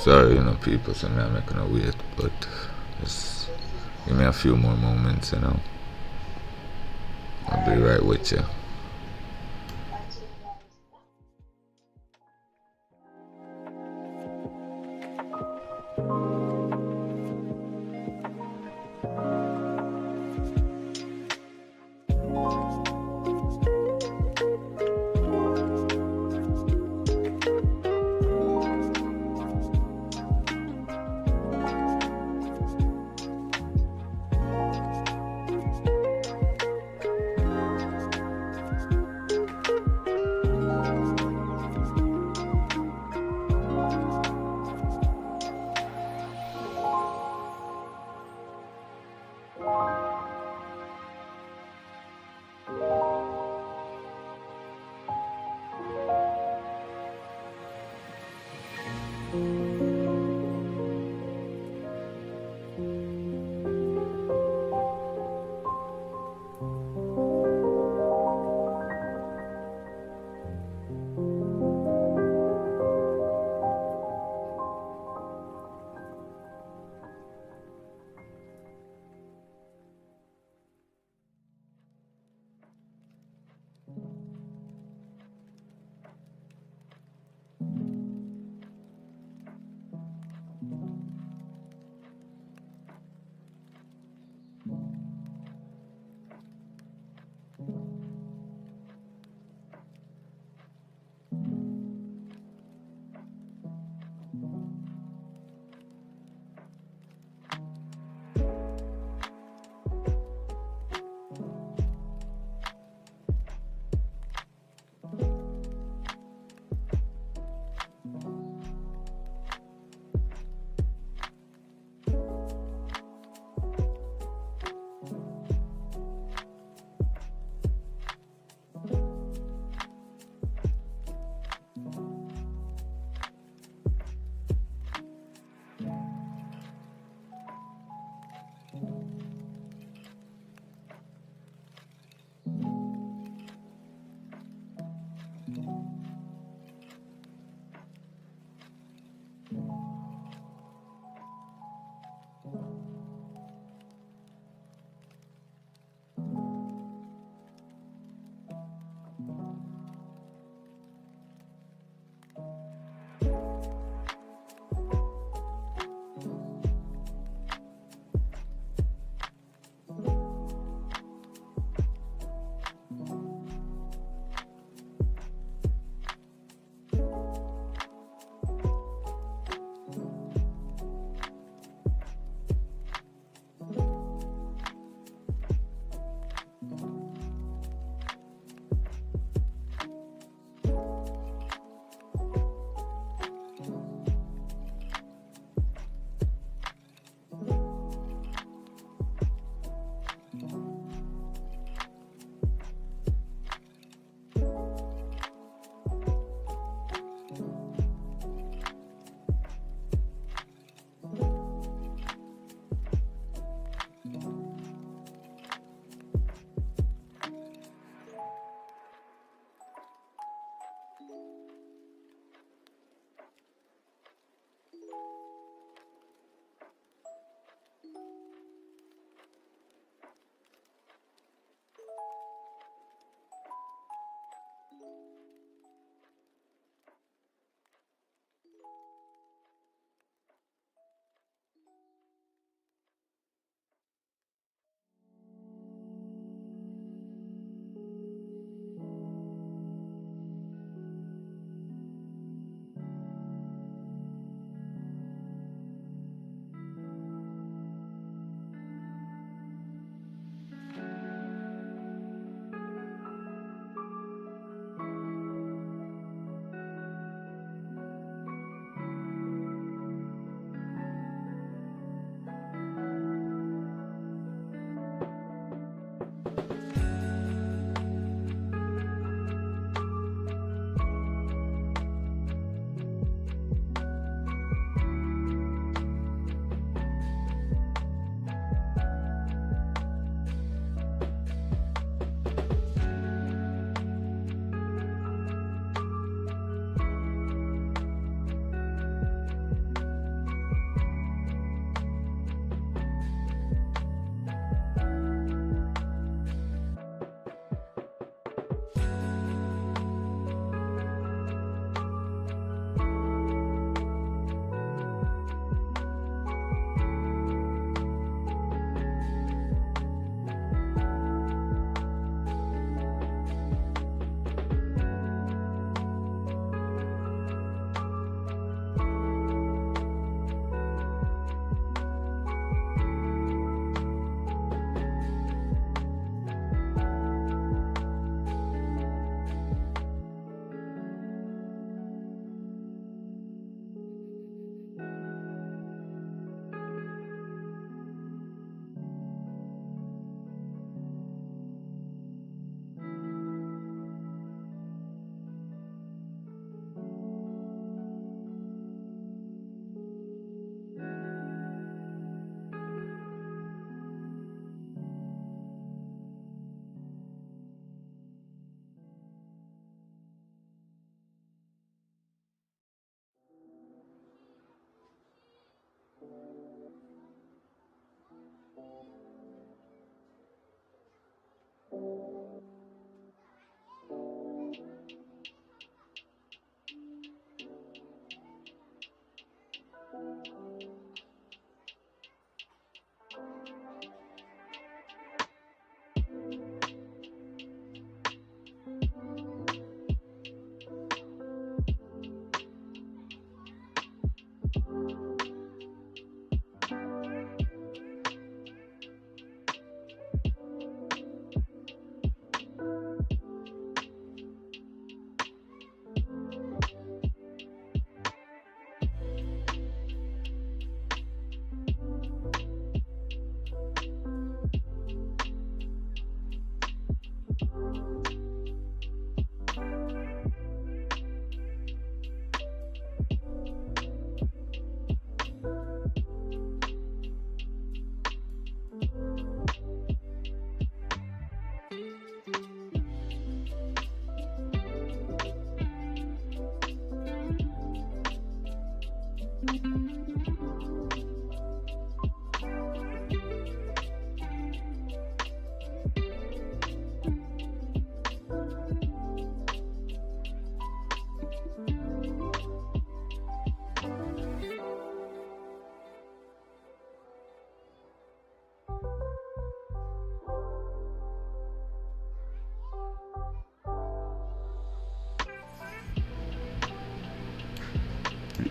Sorry, people, so I'm not gonna wait, but just give me a few more moments. I'll be right with you.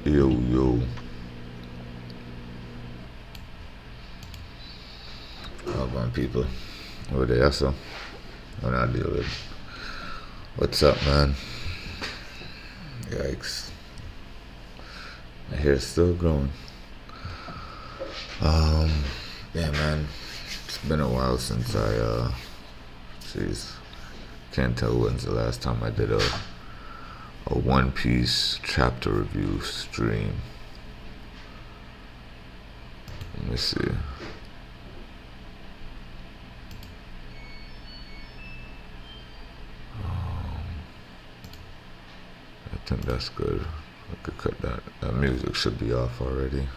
Yo. How about people? Over there, so when I deal with. What's up, man? Yikes. My hair's still growing. Yeah, man. It's been a while since jeez. Can't tell when's the last time I did a One Piece chapter review stream. Let me see. I think that's good. I could cut that. That music should be off already.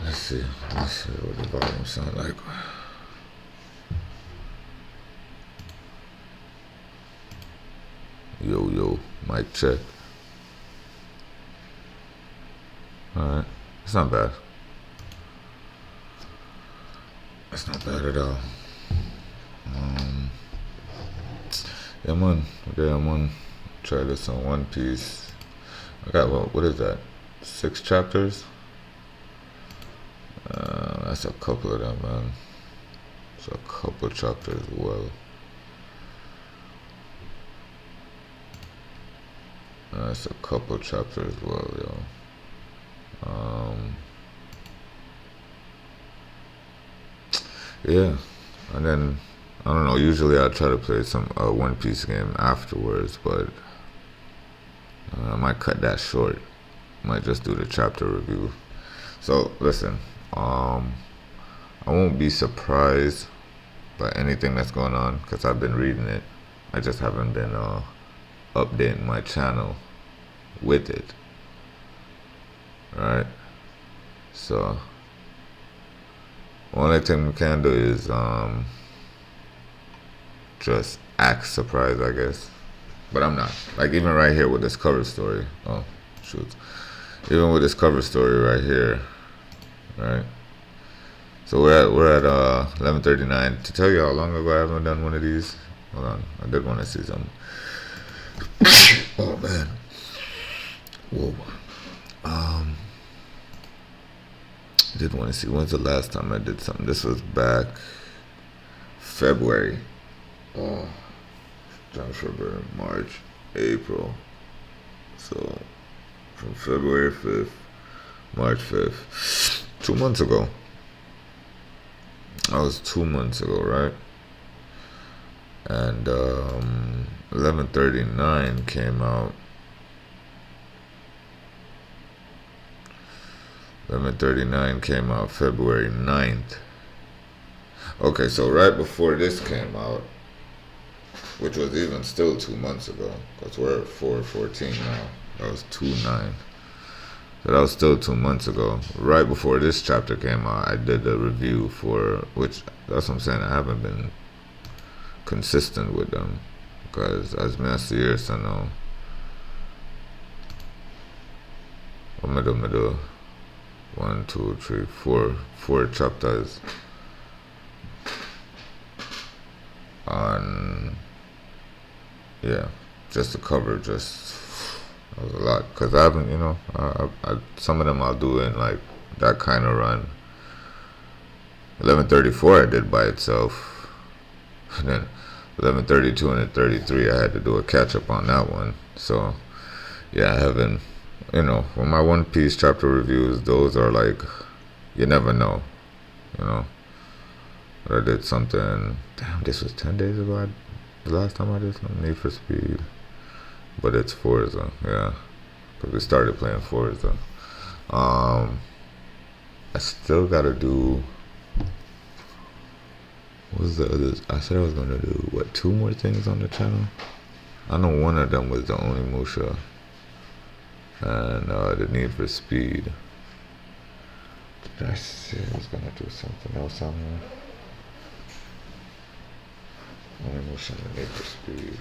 Let's see what the volume sound like. Yo, mic check. Alright, it's not bad. It's not bad at all. Yeah, man. Okay, I'm on. Try this on One Piece. I got, what is that? 6 chapters? That's a couple of them, man. It's a couple chapters as well. That's a couple chapters as well, yo. Yeah, and then I don't know. Usually I try to play some One Piece game afterwards, but I might cut that short. Might just do the chapter review. So listen, I won't be surprised by anything that's going on because I've been reading it. I just haven't been updating my channel with it. Alright, so only thing we can do is just act surprised, I guess, but I'm not. Like even right here with this cover story. Oh shoot! Even with this cover story right here, right? So we're at 11:39. To tell you how long ago I haven't done one of these. Hold on, I did want to see something. Oh man, whoa. Did want to see when's the last time I did something. This was back February. February, March, April. So from February 5th, March 5th, 2 months ago. That was 2 months ago, right? And 11:39 came out. 11:39 came out February 9th. Okay, so right before this came out, which was even still 2 months ago, because we're at 4/14 now. That was 2/9. So that was still 2 months ago. Right before this chapter came out, I did a review for, which, that's what I'm saying, I haven't been consistent with them. Because as Master Years, I know, what am I do? 1, 2, 3, 4 chapters on, yeah, just to cover, just, that was a lot, because I haven't, some of them I'll do in like that kind of run. 11:34 I did by itself, and then 11:32 and 33 I had to do a catch up on that one. So yeah, I haven't, for my One Piece chapter reviews, those are like, you never know, But I did something, damn, this was 10 days ago, the last time I did something, Need for Speed, but it's Forza, yeah, because we started playing Forza. I still gotta do, what was the others? I said I was gonna do, 2 more things on the channel? I know one of them was the Onimusha and the Need for Speed. Did I say I was gonna do something else on there? Onimusha and Need for Speed.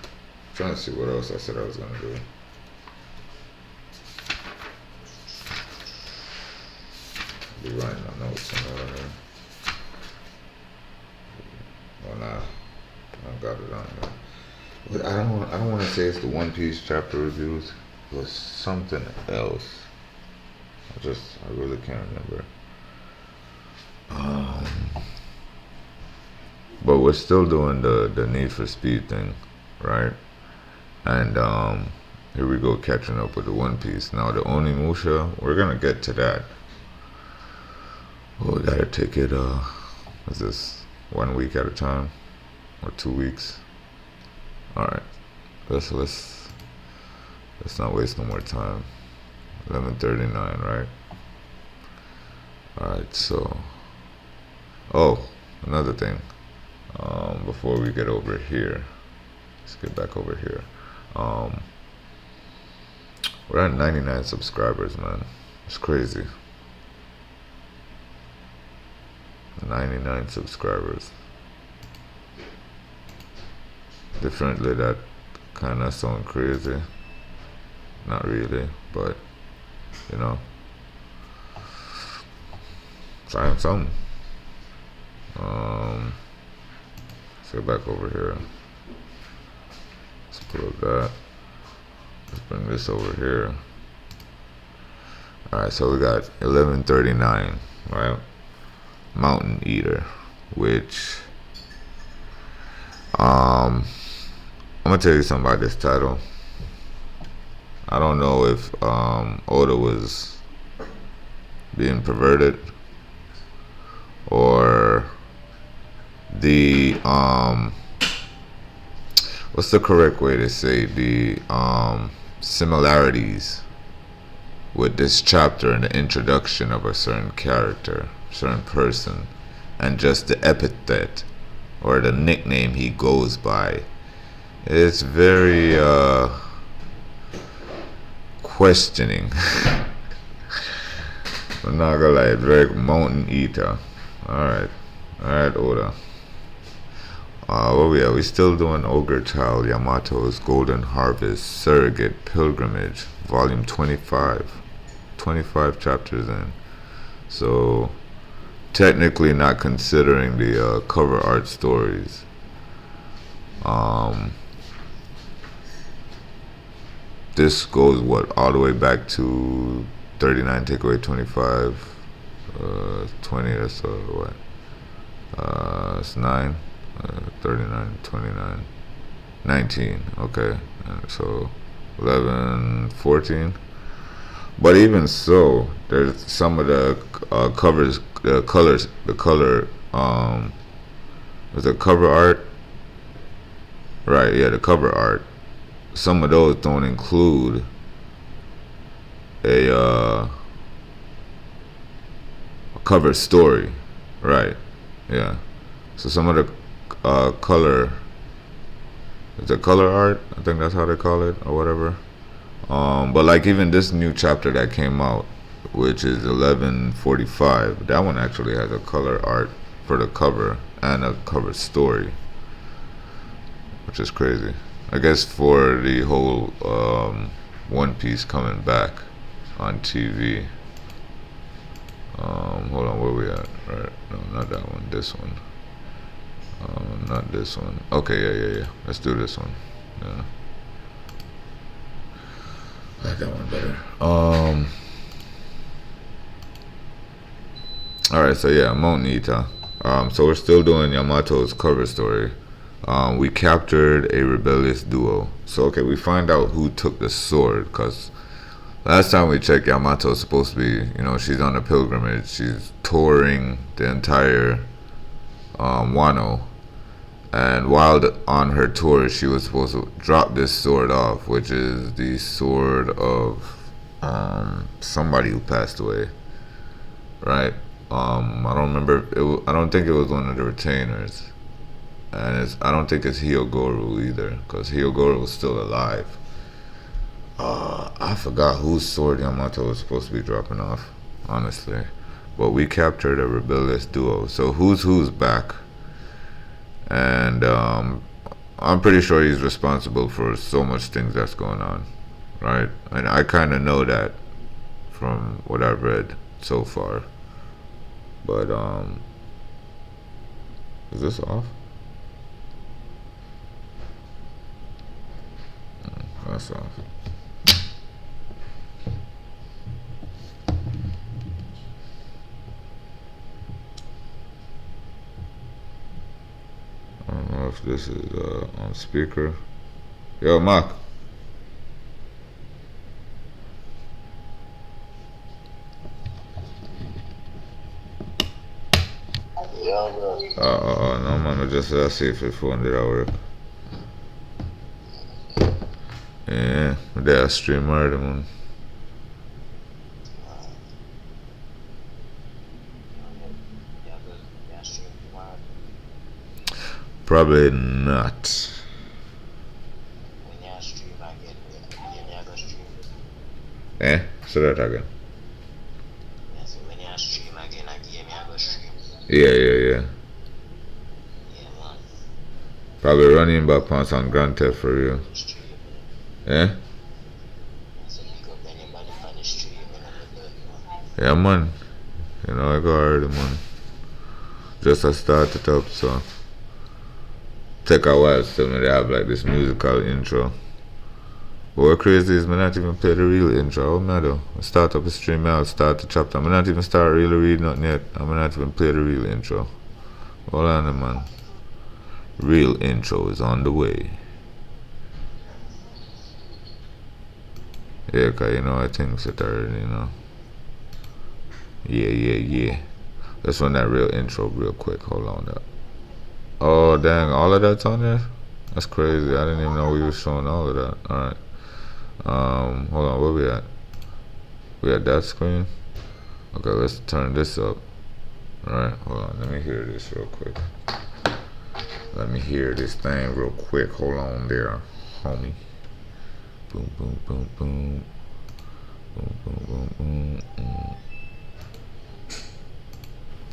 I'm trying to see what else I said I was gonna do. I'll be writing my notes and all that. Oh nah, I got it on there. But I don't want to say it's the One Piece chapter reviews. It was something else. I really can't remember. Um, but we're still doing the Need for Speed thing, right? And here we go, catching up with the One Piece. Now the Onimusha, we're gonna get to that. We gotta take it. Is this 1 week at a time, or 2 weeks? All right, let's not waste no more time. 11:39, right? All right, so another thing. Before we get over here, let's get back over here. Um, we're at 99 subscribers, man. It's crazy. 99 subscribers. Differently, that kind of sound crazy. Not really, but you know, trying something. Let's get back over here. Let's pull up that. Let's bring this over here. Alright, so we got 11:39, right? Mountain Eater, which I'm gonna tell you something about this title. I don't know if Oda was being perverted, or the what's the correct way to say, the similarities with this chapter and the introduction of a certain character, certain person, and just the epithet or the nickname he goes by. It's very questioning. I'm not gonna lie, it's very Mountain Eater. Alright, Oda. Where we at? We still doing Ogre Child Yamato's Golden Harvest Surrogate Pilgrimage, Volume 25. 25 chapters in. So, technically not considering the cover art stories. This goes, what, all the way back to 39 take away 25. 20, that's what? It's 9. 39, 29, 19. Okay, and so 11, 14. But even so, there's some of the covers, the colors, the color. There's a cover art, right? Yeah, the cover art. Some of those don't include a cover story, right? Yeah. So some of the color, is it color art? I think that's how they call it, or whatever. But like even this new chapter that came out, which is 11:45, that one actually has a color art for the cover and a cover story, which is crazy. I guess for the whole One Piece coming back on TV. Hold on, where we at? Right, no, not that one. This one. Not this one. Okay, yeah. Let's do this one. Yeah. I like that one better. Alright, so yeah, Mountain Eater. So we're still doing Yamato's cover story. We captured a rebellious duo. So okay, we find out who took the sword, because last time we checked, Yamato's supposed to be, she's on a pilgrimage. She's touring the entire Wano. And while on her tour, she was supposed to drop this sword off, which is the sword of somebody who passed away, right? I don't remember. I don't think it was one of the retainers, and I don't think it's Hyogoro either, because Hyogoro was still alive. I forgot whose sword Yamato was supposed to be dropping off, honestly. But we captured a rebellious duo. So who's back? And I'm pretty sure he's responsible for so much things that's going on, right? And I kind of know that from what I've read so far. But is this off? myself. I don't know if this is on speaker. Yo, Mark. No man, I just see if the phone did work. Yeah, they are streamer man. Probably not. Eh? Say that again. Yeah. Probably running back on some Grand Theft for you. Eh? Yeah, man. You know, I got already, man. Just to start it up, so. Take a while still, when they have like this musical intro. But what crazy is, I not even play the real intro. What I do? I start up a stream, I'll start the chapter. I not even start really reading nothing yet. I'm not even play the real intro. Hold on, man. Real intro is on the way. Yeah, cause you know I think it already, you know. Yeah. Let's run that real intro real quick. Hold on that. Oh dang, all of that's on there? That's crazy. I didn't even know we were showing all of that. Alright. Hold on, where we at? We at that screen? Okay, let's turn this up. Alright, hold on, let me hear this real quick. Let me hear this thing real quick. Hold on there, homie. Boom, boom, boom, boom. Boom, boom, boom, boom.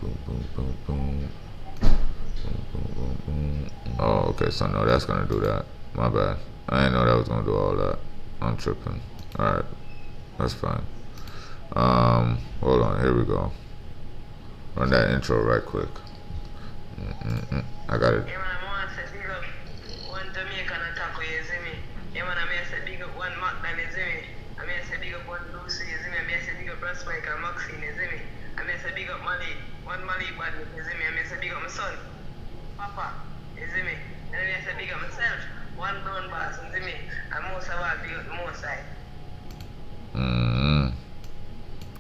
Boom, boom, boom, boom. Oh, okay, so no, that's gonna do that. My bad. I didn't know that was gonna do all that. I'm tripping. Alright, that's fine. Hold on, here we go. Run that intro right quick. I got it. One Mali bad, you see me, I say big up my son, Papa, you see me, and then I say big up myself, one brown boss, you see me, and most of all big up the most side.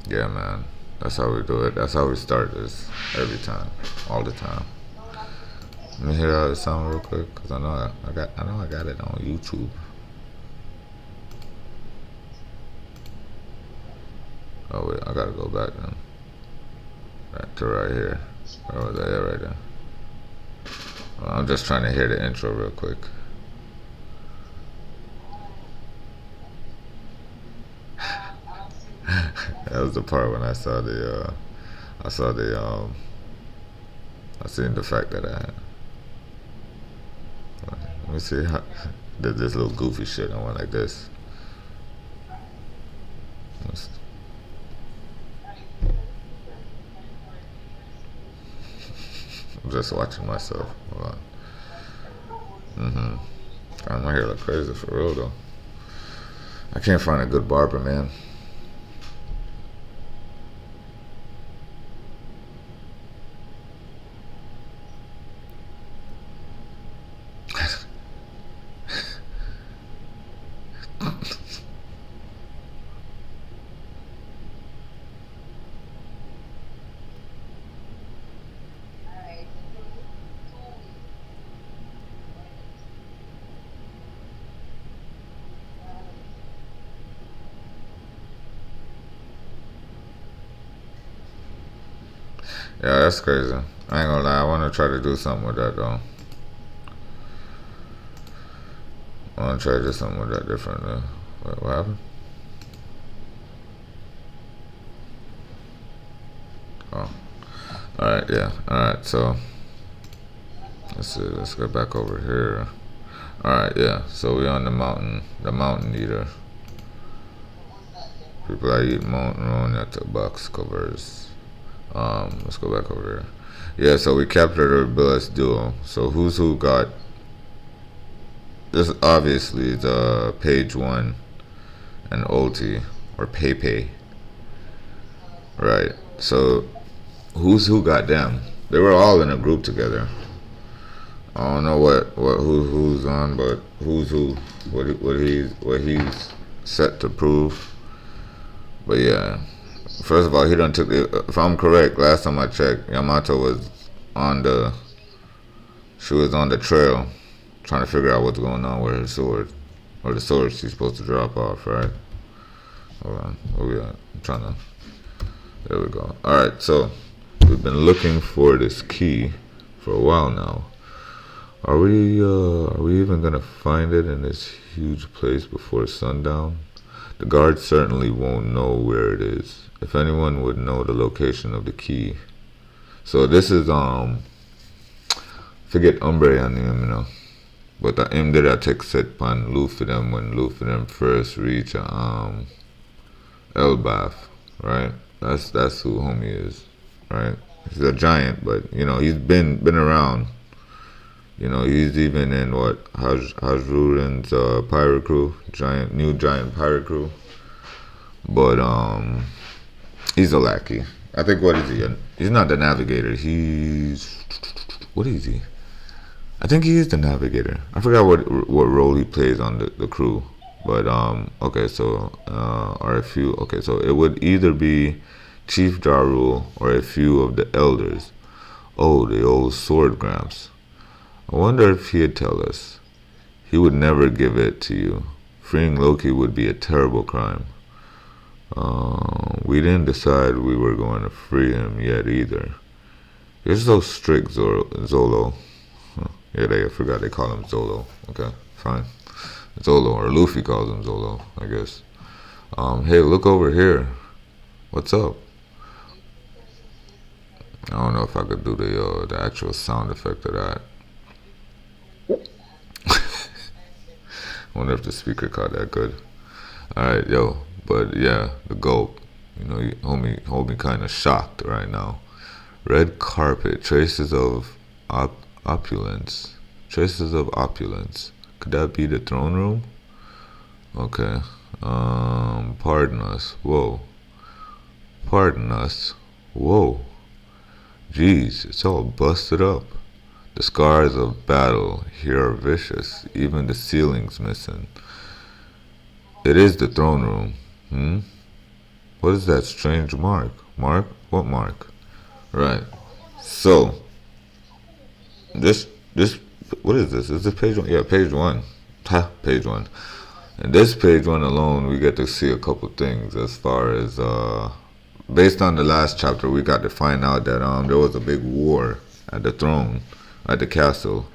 Yeah, man, that's how we do it. That's how we start this every time, all the time. Let me hear how it sound real quick, cause I know I got it on YouTube. Oh wait, I gotta go back then. Right to right here. Where was that? Yeah, right there. Well, I'm just trying to hear the intro real quick. That was the part when I saw the I seen the fact that I had. Let me see how did this little goofy shit. I went like this. I'm just watching myself. Hold on. God, my hair look crazy for real though. I can't find a good barber, man. Yeah, that's crazy. I ain't gonna lie, I wanna try to do something with that though. I wanna try to do something with that different though. Wait, what happened? Oh. Alright, yeah. Alright, so let's see, let's go back over here. Alright, yeah. So we on the mountain eater. People are eating mountain at the box covers. Let's go back over here. Yeah, so we captured our Billis duo. So who's who got this obviously is page one and Ulti or Pepe, right? So who's who? Goddamn, they were all in a group together. I don't know who's on, but who's who? What he's set to prove. But yeah, first of all, he done took the. If I'm correct, last time I checked, Yamato was on the. She was on the trail, trying to figure out what's going on with her sword, or the sword she's supposed to drop off, right? Hold on, where we at? I'm trying to. There we go. All right, so we've been looking for this key for a while now. Are we even gonna find it in this huge place before sundown? The guards certainly won't know where it is. If anyone would know the location of the key. So this is forget Umbre and him, you know. But the him did I take set pan Luffy them when Luffy them first reach Elbaf, right? That's who homie is, right? He's a giant, but you know, he's been around. You know, he's even in what Hajruden's pirate crew, new giant pirate crew. But he's a lackey. I think what is he? He's not the navigator. He's what is he? I think he is the navigator. I forgot what role he plays on the crew. But okay, so or a few. Okay, so it would either be Chief Jarul or a few of the elders. Oh, the old sword gramps. I wonder if he'd tell us. He would never give it to you. Freeing Loki would be a terrible crime. We didn't decide we were going to free him yet either. You're so strict, Zolo. Huh. Yeah, I forgot they call him Zolo. Okay, fine. Zolo, or Luffy calls him Zolo, I guess. Hey, look over here. What's up? I don't know if I could do the actual sound effect of that. I wonder if the speaker caught that good. Alright, yo. But yeah, the gulp. You know, homie kind of shocked right now. Red carpet, traces of opulence. Traces of opulence. Could that be the throne room? Okay. Pardon us. Whoa. Pardon us. Whoa. Jeez, it's all busted up. The scars of battle here are vicious. Even the ceiling's missing. It is the throne room. What is that strange mark? Mark? What mark? Right. So, this, what is this? Is this page one? Yeah, page one. Ha, page one. And this page one alone, we get to see a couple things as far as, based on the last chapter, we got to find out that there was a big war at the throne, at the castle,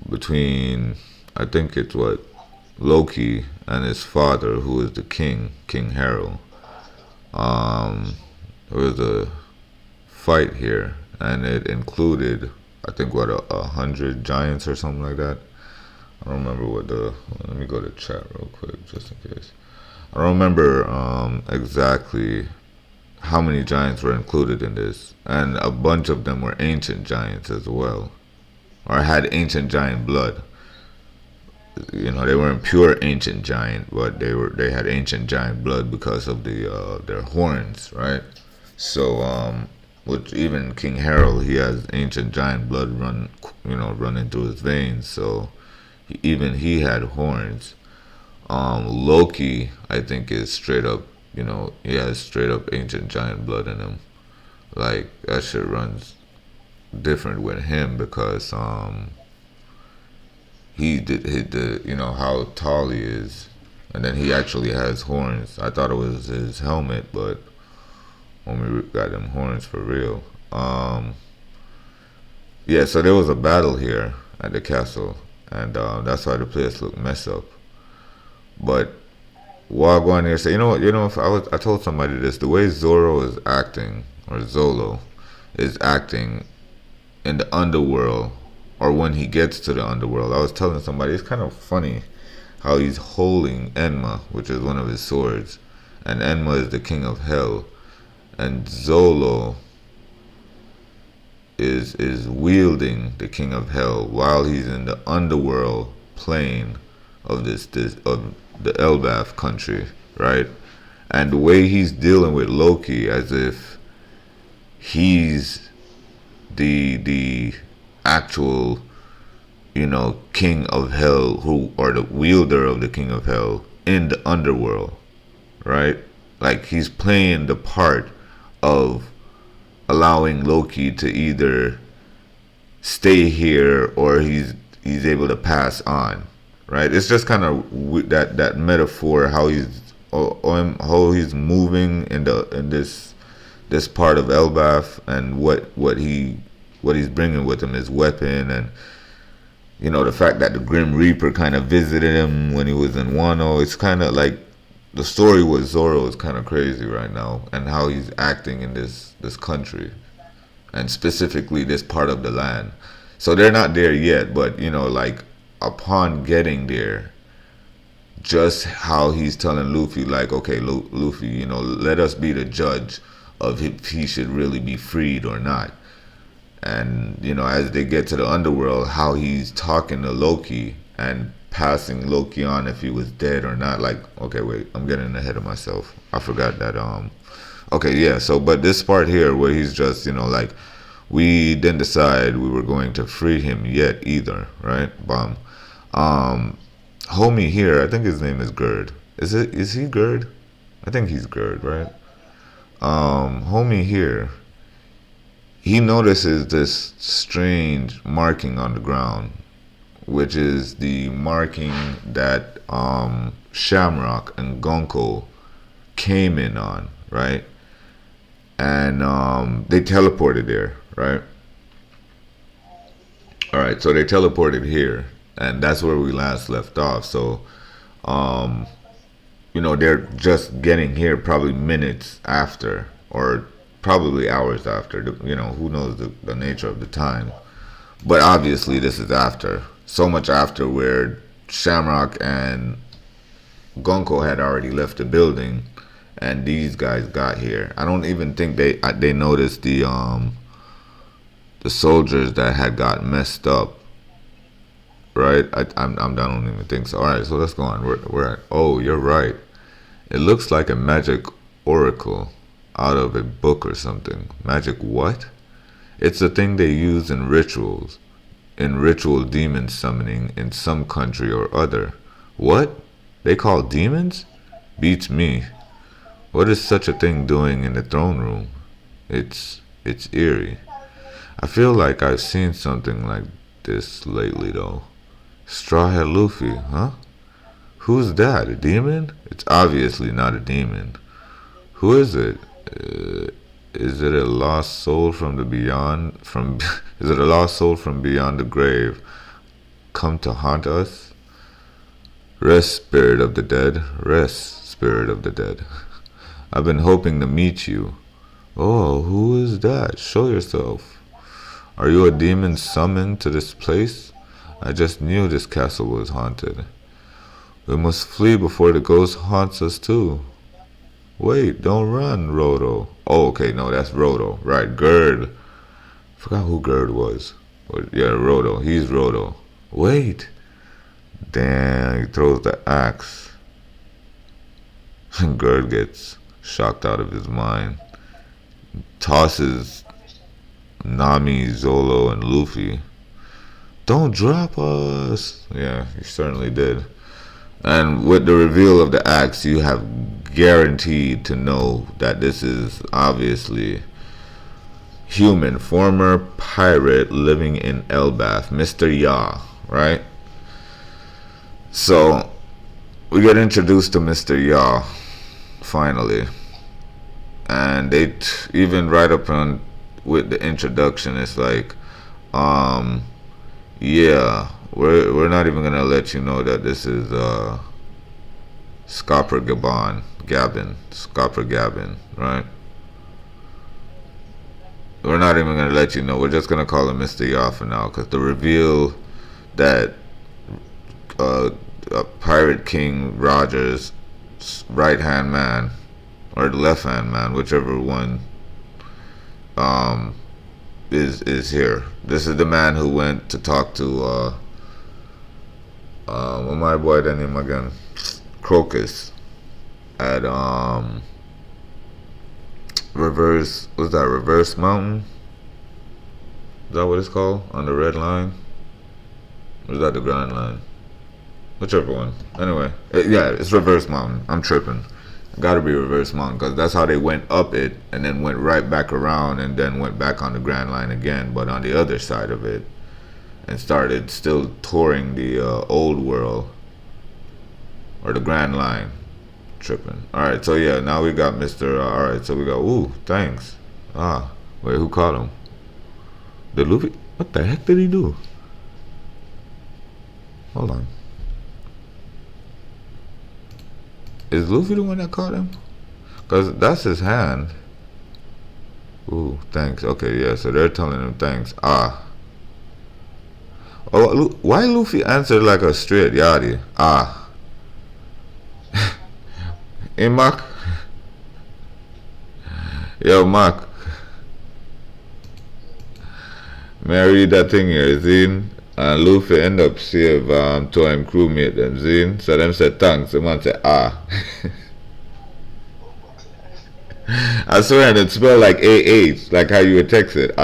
between, I think it's what, Loki and his father, who is the king, King Harold. There was a fight here, and it included, I think, what, 100 giants or something like that. I don't remember what let me go to chat real quick, just in case. I don't remember exactly how many giants were included in this, and a bunch of them were ancient giants as well, or had ancient giant blood. You know, they weren't pure ancient giant, but they had ancient giant blood because of their horns, right? So which even King Harold, he has ancient giant blood running through his veins. So even he had horns. Loki, I think, is straight up, he has straight up ancient giant blood in him. Like, that shit runs different with him because he did how tall he is, and then he actually has horns. I thought it was his helmet, but homie got them horns for real. Yeah, so there was a battle here at the castle, and that's why the place looked messed up. But while going there, say, if I told somebody this, the way Zoro is acting, or Zolo is acting in the underworld, or when he gets to the underworld, I was telling somebody, it's kind of funny how he's holding Enma, which is one of his swords, and Enma is the king of hell, and Zolo is wielding the King of Hell while he's in the underworld plane of this of the Elbaf country, right? And the way he's dealing with Loki as if he's the actual, King of Hell, who, or the wielder of the King of Hell in the underworld, right? Like he's playing the part of allowing Loki to either stay here or he's able to pass on, right? It's just kind of that metaphor how he's moving in this part of Elbaf, and what he's bringing with him, his weapon, and the fact that the Grim Reaper kind of visited him when he was in Wano. It's kind of like the story with Zoro is kind of crazy right now, and how he's acting in this country, and specifically this part of the land. So they're not there yet, but like upon getting there, just how he's telling Luffy, like, okay, Luffy, let us be the judge of if he should really be freed or not. And as they get to the underworld, how he's talking to Loki and passing Loki on if he was dead or not. Like, okay, wait, I'm getting ahead of myself. I forgot that. Okay, yeah. So, but this part here where he's just, like, we didn't decide we were going to free him yet either, right? Bomb. Homie here, I think his name is Gerd. Is he Gerd? I think he's Gerd, right? Homie here, he notices this strange marking on the ground, which is the marking that Shamrock and Gonko came in on, right? And they teleported there, right? Alright, so they teleported here, and that's where we last left off. So they're just getting here probably minutes after, or probably hours after. Who knows the nature of the time. But obviously this is after. So much after where Shamrock and Gonko had already left the building and these guys got here. I don't even think they noticed the soldiers that had got messed up. Right? I don't even think so. Alright, so let's go on. We're at, oh, you're right. It looks like a magic oracle out of a book or something. Magic what? It's a thing they use in rituals. In ritual demon summoning in some country or other. What? They call demons? Beats me. What is such a thing doing in the throne room? It's eerie. I feel like I've seen something like this lately though. Straw Hat Luffy, huh? Who's that? A demon? It's obviously not a demon. Who is it? Is it a lost soul from the beyond? Is it a lost soul from beyond the grave, come to haunt us? Rest, spirit of the dead. Rest, spirit of the dead. I've been hoping to meet you. Oh, who is that? Show yourself. Are you a demon summoned to this place? I just knew this castle was haunted. We must flee before the ghost haunts us too. Wait, don't run, Roto. Oh, okay, no, that's Roto. Right, Gerd. Forgot who Gerd was. Yeah, Roto. He's Roto. Wait. Damn, he throws the axe. And Gerd gets shocked out of his mind. Tosses Nami, Zolo, and Luffy. Don't drop us. Yeah, he certainly did. And with the reveal of the axe, you have guaranteed to know that this is obviously human, former pirate living in Elbaf, Mr. Ya, right? So we get introduced to Mr. Ya finally, and they even right up on with the introduction, it's like, yeah, we're not even gonna let you know that this is Scopper Gabin, right? We're not even gonna let you know. We're just gonna call him Mr. Ya for now, because the reveal that Pirate King Rogers' right hand man or the left hand man, whichever one, is here. This is the man who went to talk to what my boy that name again, Crocus at Reverse. Was that Reverse Mountain? Is that what it's called on the red line? Or is that the Grand Line? Whichever one. Anyway, yeah, it's Reverse Mountain. I'm tripping. Gotta be Reverse Mountain because that's how they went up it and then went right back around and then went back on the Grand Line again, but on the other side of it, and started still touring the old world or the Grand Line. Tripping. Alright, so yeah, now we got Mr. Alright, so we got, ooh, thanks. Wait, who caught him? Did Luffy? What the heck did he do? Hold on. Is Luffy the one that caught him? Because that's his hand. Ooh, thanks. Okay, yeah, so they're telling him thanks. Oh, why Luffy answered like a straight yardie? Hey, Mark. Yo, Mark. May I read that thing here, Zine? And Luffy end up save to him crewmate them, Zine. So them said thanks. The man said I swear it spelled like AH, like how you would text it.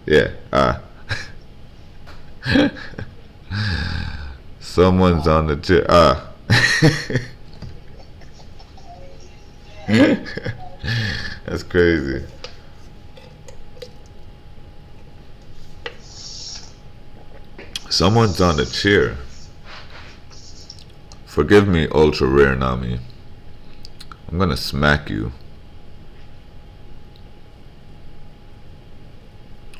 Yeah, Someone's on the chair. That's crazy. Someone's on the chair. Forgive me, ultra rare Nami. I'm gonna smack you.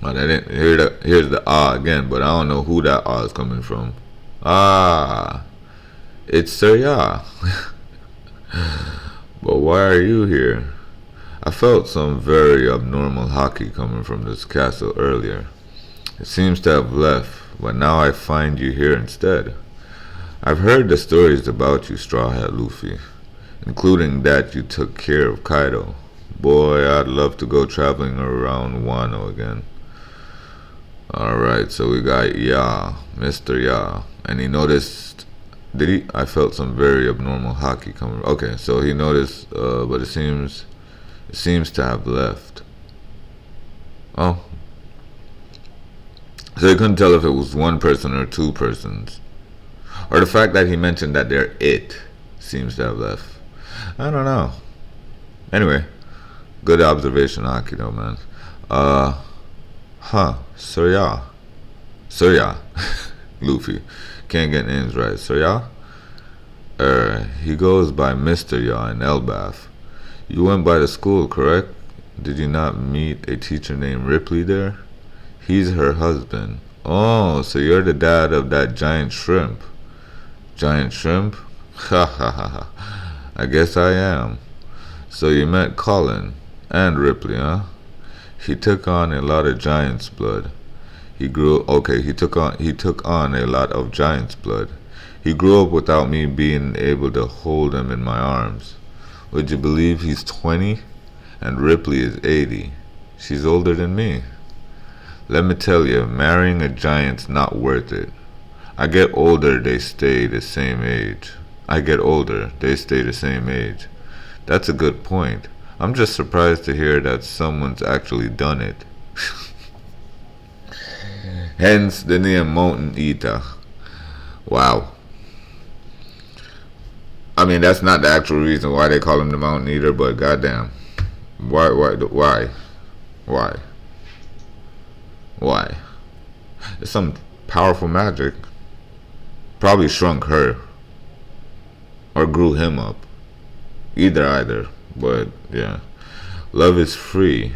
Oh, I didn't hear the here's the again, but I don't know who that is coming from. It's Sir Ya. But why are you here? I felt some very abnormal hockey coming from this castle earlier. It seems to have left, but now I find you here instead. I've heard the stories about you, Straw Hat Luffy, including that you took care of Kaido. Boy, I'd love to go traveling around Wano again. Alright, so we got Ya, Mr. Ya, and he noticed, did he? I felt some very abnormal hockey coming. Okay, so he noticed, but it seems to have left. Oh. So he couldn't tell if it was one person or two persons. Or the fact that he mentioned that they're it seems to have left. I don't know. Anyway, good observation, Akido, man. Surya. Luffy. Can't get names right. Surya? He goes by Mr. Ya in Elbaf. You went by the school, correct? Did you not meet a teacher named Ripley there? He's her husband. Oh, so you're the dad of that giant shrimp. Giant shrimp? Ha ha ha ha. I guess I am. So you met Colin and Ripley, huh? He took on a lot of giant's blood. He took on a lot of giant's blood. He grew up without me being able to hold him in my arms. Would you believe he's 20? And Ripley is 80. She's older than me. Let me tell you, marrying a giant's not worth it. I get older, they stay the same age. That's a good point. I'm just surprised to hear that someone's actually done it. Hence the name Mountain Eater. Wow. I mean, that's not the actual reason why they call him the Mountain Eater, but goddamn. Why? It's some powerful magic. Probably shrunk her. Or grew him up. Either. But, yeah. Love is free.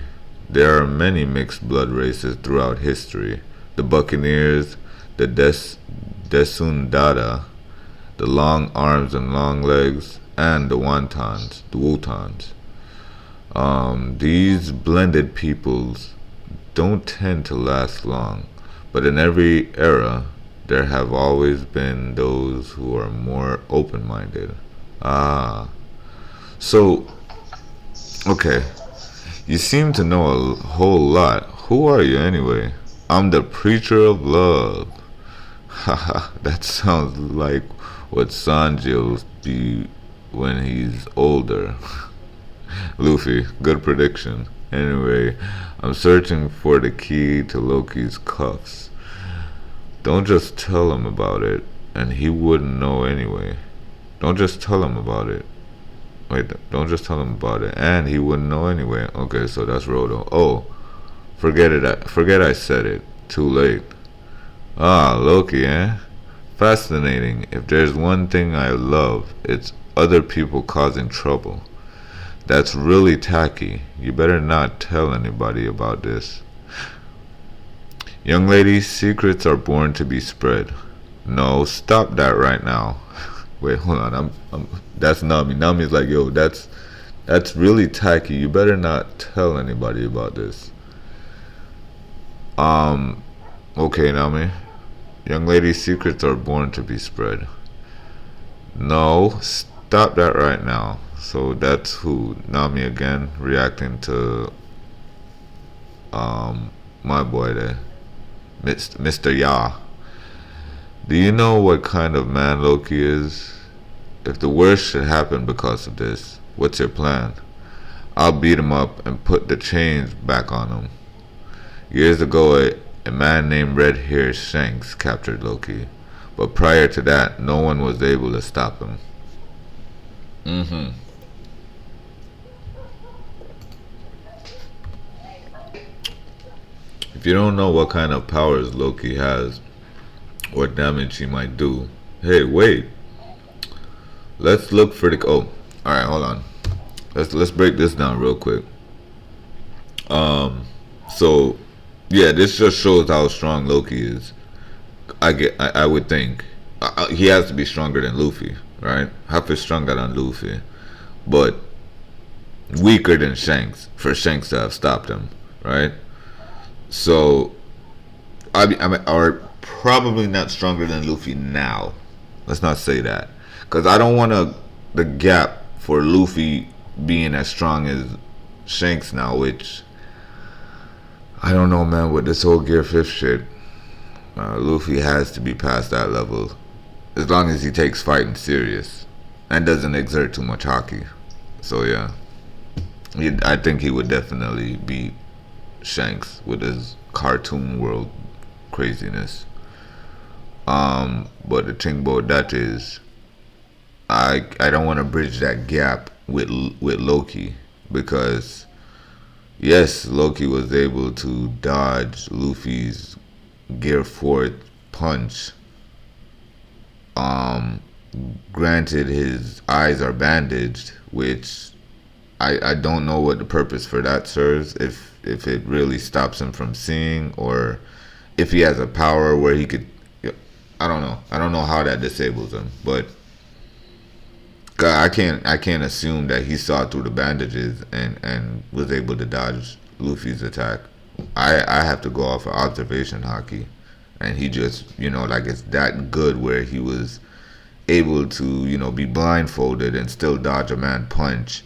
There are many mixed blood races throughout history. The Buccaneers, the Desundada, the long arms and long legs, and the Wontons. These blended peoples don't tend to last long, but in every era, there have always been those who are more open-minded. So, okay. You seem to know a whole lot. Who are you anyway? I'm the preacher of love. Haha, that sounds like what Sanji'll be when he's older. Luffy, good prediction. Anyway, I'm searching for the key to Loki's cuffs. Don't just tell him about it, and he wouldn't know anyway. Don't just tell him about it. Wait, don't just tell him about it, and he wouldn't know anyway. Okay, so that's Roto. Oh, forget it. Forget I said it. Too late. Ah, Loki, eh? Fascinating. If there's one thing I love, it's other people causing trouble. That's really tacky. You better not tell anybody about this. Young lady, secrets are born to be spread. No, stop that right now. Wait, hold on. That's Nami. Nami's like, yo, that's really tacky. You better not tell anybody about this. Okay, Nami. Young lady, secrets are born to be spread. No, stop that right now. So that's who? Nami again, reacting to my boy there, Mr. Ya. Do you know what kind of man Loki is? If the worst should happen because of this, what's your plan? I'll beat him up and put the chains back on him. Years ago, a man named Red Hair Shanks captured Loki, but prior to that, no one was able to stop him. If you don't know what kind of powers Loki has, what damage he might do, hey, wait. Let's look for the. Oh, all right, hold on. Let's break this down real quick. So yeah, this just shows how strong Loki is. I would think he has to be stronger than Luffy, right? Half is stronger than Luffy, but weaker than Shanks for Shanks to have stopped him, right? So are probably not stronger than Luffy now. Let's not say that, because I don't want the gap for Luffy being as strong as Shanks now, which I don't know, man. With this whole Gear 5 shit, Luffy has to be past that level, as long as he takes fighting serious and doesn't exert too much hockey. So yeah, I think he would definitely beat Shanks with his cartoon world craziness. But the thing about that is, I don't want to bridge that gap with Loki, because yes, Loki was able to dodge Luffy's Gear 4 punch. Granted, his eyes are bandaged, which I don't know what the purpose for that serves. If it really stops him from seeing, or if he has a power where he could. I don't know. I don't know how that disables him, but I can't assume that he saw through the bandages and was able to dodge Luffy's attack. I have to go off of observation hockey, and he just like it's that good where he was able to be blindfolded and still dodge a man punch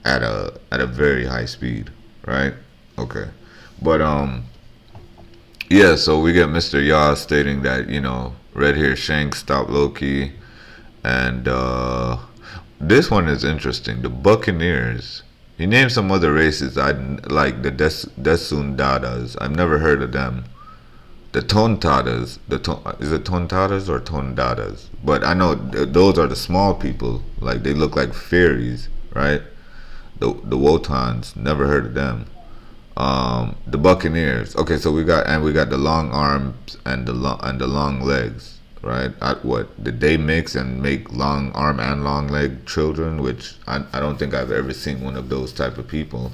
at a very high speed, right? Okay, but yeah, so we get Mr. Ya stating that Red Hair Shanks stopped Loki, and this one is interesting. The Buccaneers. He named some other races. I like the Desundadas. I've never heard of them. The Tontadas. Is it Tontadas or Tondadas? But I know those are the small people. Like they look like fairies, right? The Wotans. Never heard of them. The Buccaneers. Okay, so we got the long arms and the long legs, right? Did they mix and make long arm and long leg children? Which I don't think I've ever seen one of those type of people.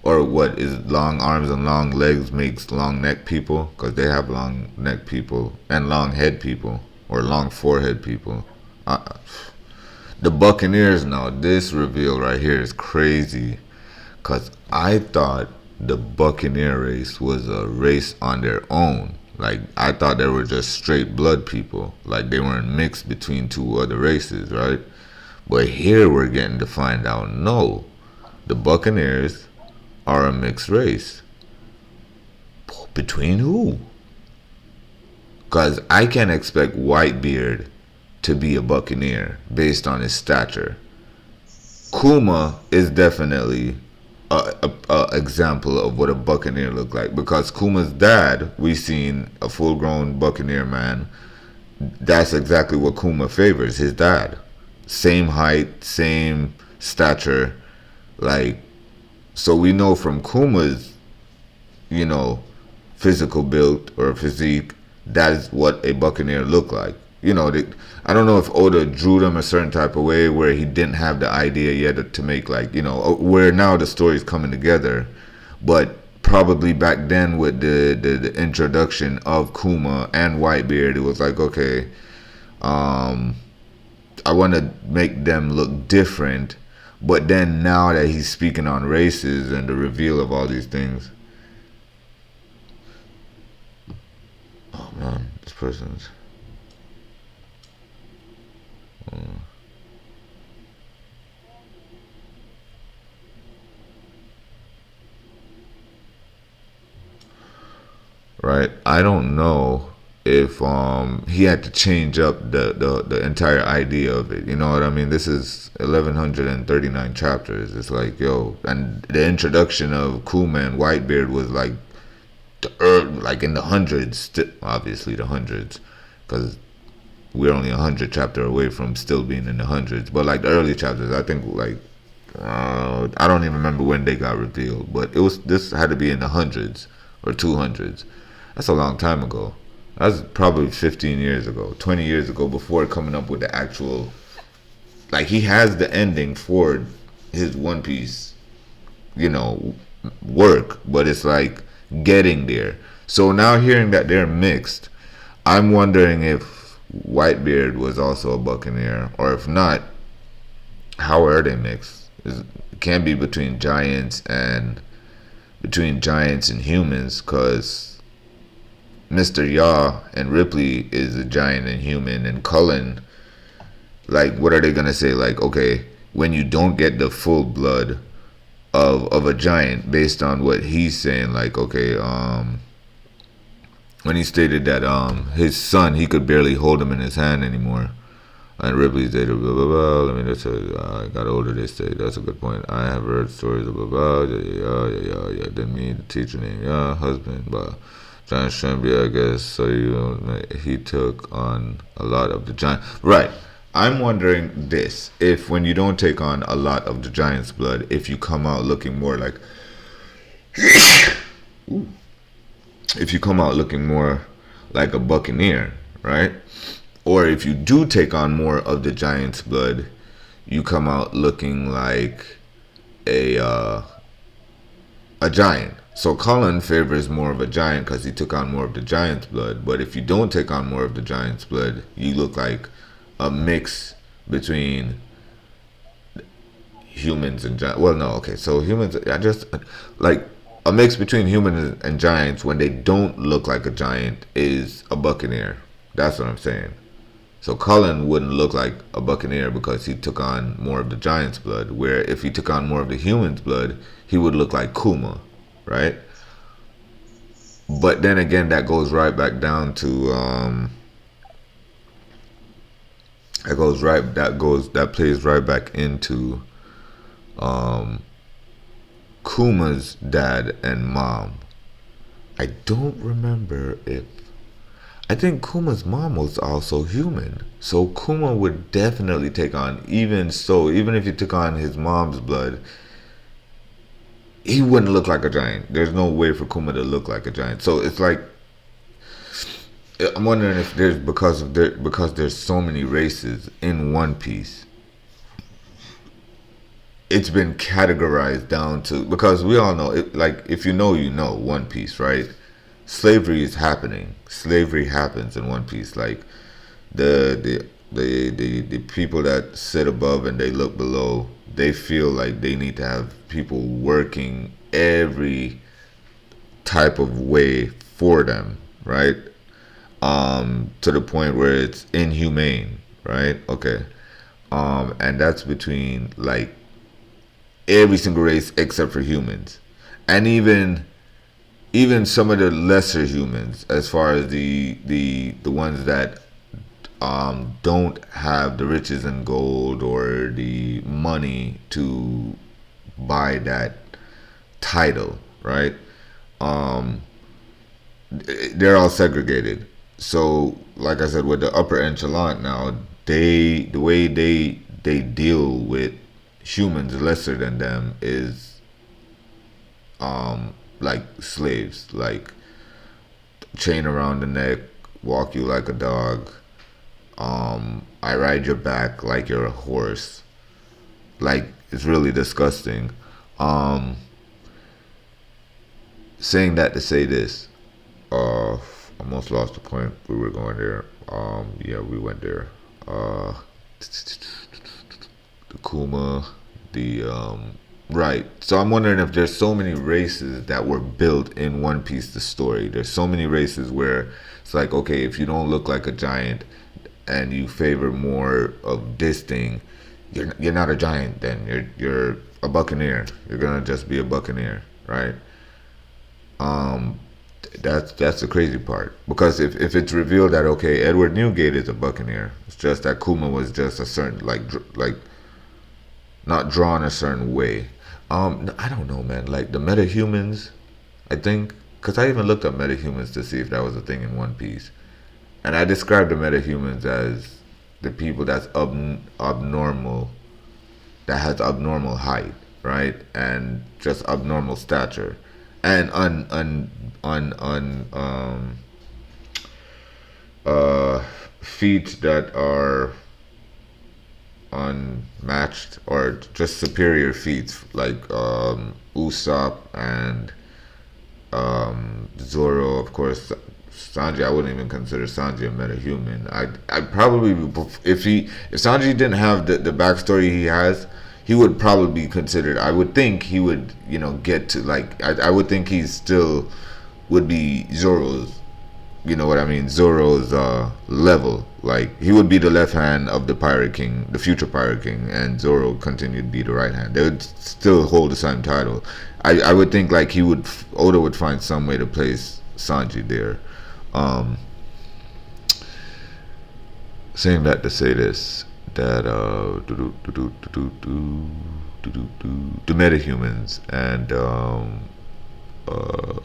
Or what is long arms and long legs makes long neck people? Because they have long neck people and long head people, or long forehead people. The Buccaneers. Now this reveal right here is crazy, because I thought the Buccaneer race was a race on their own. Like, I thought they were just straight blood people. Like, they weren't mixed between two other races, right? But here we're getting to find out, no. The Buccaneers are a mixed race. Between who? Because I can't expect Whitebeard to be a Buccaneer based on his stature. Kuma is definitely a example of what a Buccaneer looked like, because Kuma's dad, we seen a full-grown Buccaneer man. That's exactly what Kuma favors, his dad. Same height, same stature, like, so we know from Kuma's, physical build or physique, that is what a Buccaneer looked like. I don't know if Oda drew them a certain type of way where he didn't have the idea yet to make, like, where now the story's coming together. But probably back then with the introduction of Kuma and Whitebeard, it was like, okay, I want to make them look different. But then now that he's speaking on races and the reveal of all these things, oh man, this person's. Right, I don't know if he had to change up the entire idea of it. You know what I mean? This is 1139 chapters. It's like, yo, and the introduction of Kuma and Whitebeard was like like in the hundreds, obviously the hundreds, because we're only 100 chapter away from still being in the hundreds. But like the early chapters, I think, like, I don't even remember when they got revealed, but this had to be in the hundreds or 200s. That's a long time ago. That's probably 15 years ago, 20 years ago, before coming up with the actual, like, he has the ending for his One Piece, work, but it's like getting there. So now hearing that they're mixed, I'm wondering if Whitebeard was also a Buccaneer, or if not, how are they mixed? It can't be between giants and humans, because Mr. Yaw and Ripley is a giant and human, and Cullen, like, what are they gonna say? Like, okay, when you don't get the full blood of a giant, based on what he's saying, like, okay, when he stated that his son, he could barely hold him in his hand anymore, and Ripley said, blah blah blah. I mean, that's I got older. They say that's a good point. I have heard stories of blah blah. Yeah. Didn't mean the teacher name. Yeah, husband, but. Giant Shrimby, I guess. So he took on a lot of the giant. Right. I'm wondering this: if when you don't take on a lot of the giant's blood, if you come out looking more like, if you come out looking more like a Buccaneer, right? Or if you do take on more of the giant's blood, you come out looking like a giant. So Cullen favors more of a giant because he took on more of the giant's blood. But if you don't take on more of the giant's blood, you look like a mix between humans and giants. Well, no, okay. So humans, I just like a mix between humans and giants when they don't look like a giant is a Buccaneer. That's what I'm saying. So Cullen wouldn't look like a Buccaneer because he took on more of the giant's blood. Where if he took on more of the human's blood, he would look like Kuma. Right, but then again, that goes right back down to that plays right back into Kuma's dad and mom. I don't remember if I think Kuma's mom was also human, so Kuma would definitely take on. Even if he took on his mom's blood, he wouldn't look like a giant. There's no way for Kuma to look like a giant. So it's like, I'm wondering if there's because there's so many races in One Piece, it's been categorized down to, because we all know it, like, if you know One Piece, right? Slavery is happening. Slavery happens in One Piece. Like the people that sit above and they look below, they feel like they need to have people working every type of way for them, right? To the point where it's inhumane, right? Okay. And that's between like every single race except for humans. and even some of the lesser humans, as far as the ones that don't have the riches and gold or the money to buy that title, right? Um, they're all segregated. So, like I said, with the upper echelon now, the way they deal with humans lesser than them is like slaves, like chain around the neck, walk you like a dog. I ride your back like you're a horse. Like it's really disgusting. Um, Saying that to say this, uh, almost lost the point. We were going there. Yeah, we went there. Uh, the Kuma, the right. So I'm wondering if there's so many races that were built in One Piece. The story. There's so many races where it's like, okay, if you don't look like a giant and you favor more of this thing, you're not a giant. Then you're a buccaneer. You're gonna just be a buccaneer, right? Um, that's the crazy part, because if it's revealed that, okay, Edward Newgate is a buccaneer, it's just that Kuma was just a certain, like not drawn a certain way. I don't know, man. Like the metahumans, I think, because I even looked up metahumans to see if that was a thing in One Piece, and I described the metahumans as the people that's abnormal, that has abnormal height, right, and just abnormal stature, and on feet that are unmatched or just superior feats, like Usopp and Zoro, of course. Sanji, I wouldn't even consider Sanji a metahuman. I probably, if Sanji didn't have the backstory he has, he would probably be considered. I would think he would, get to, like, I would think he still would be Zoro's, you know what I mean, Zoro's level. Like he would be the left hand of the Pirate King, the future Pirate King, and Zoro continued to be the right hand. They would still hold the same title. I would think like Oda would find some way to place Sanji there. Um, Saying that to say this, that the metahumans and uh,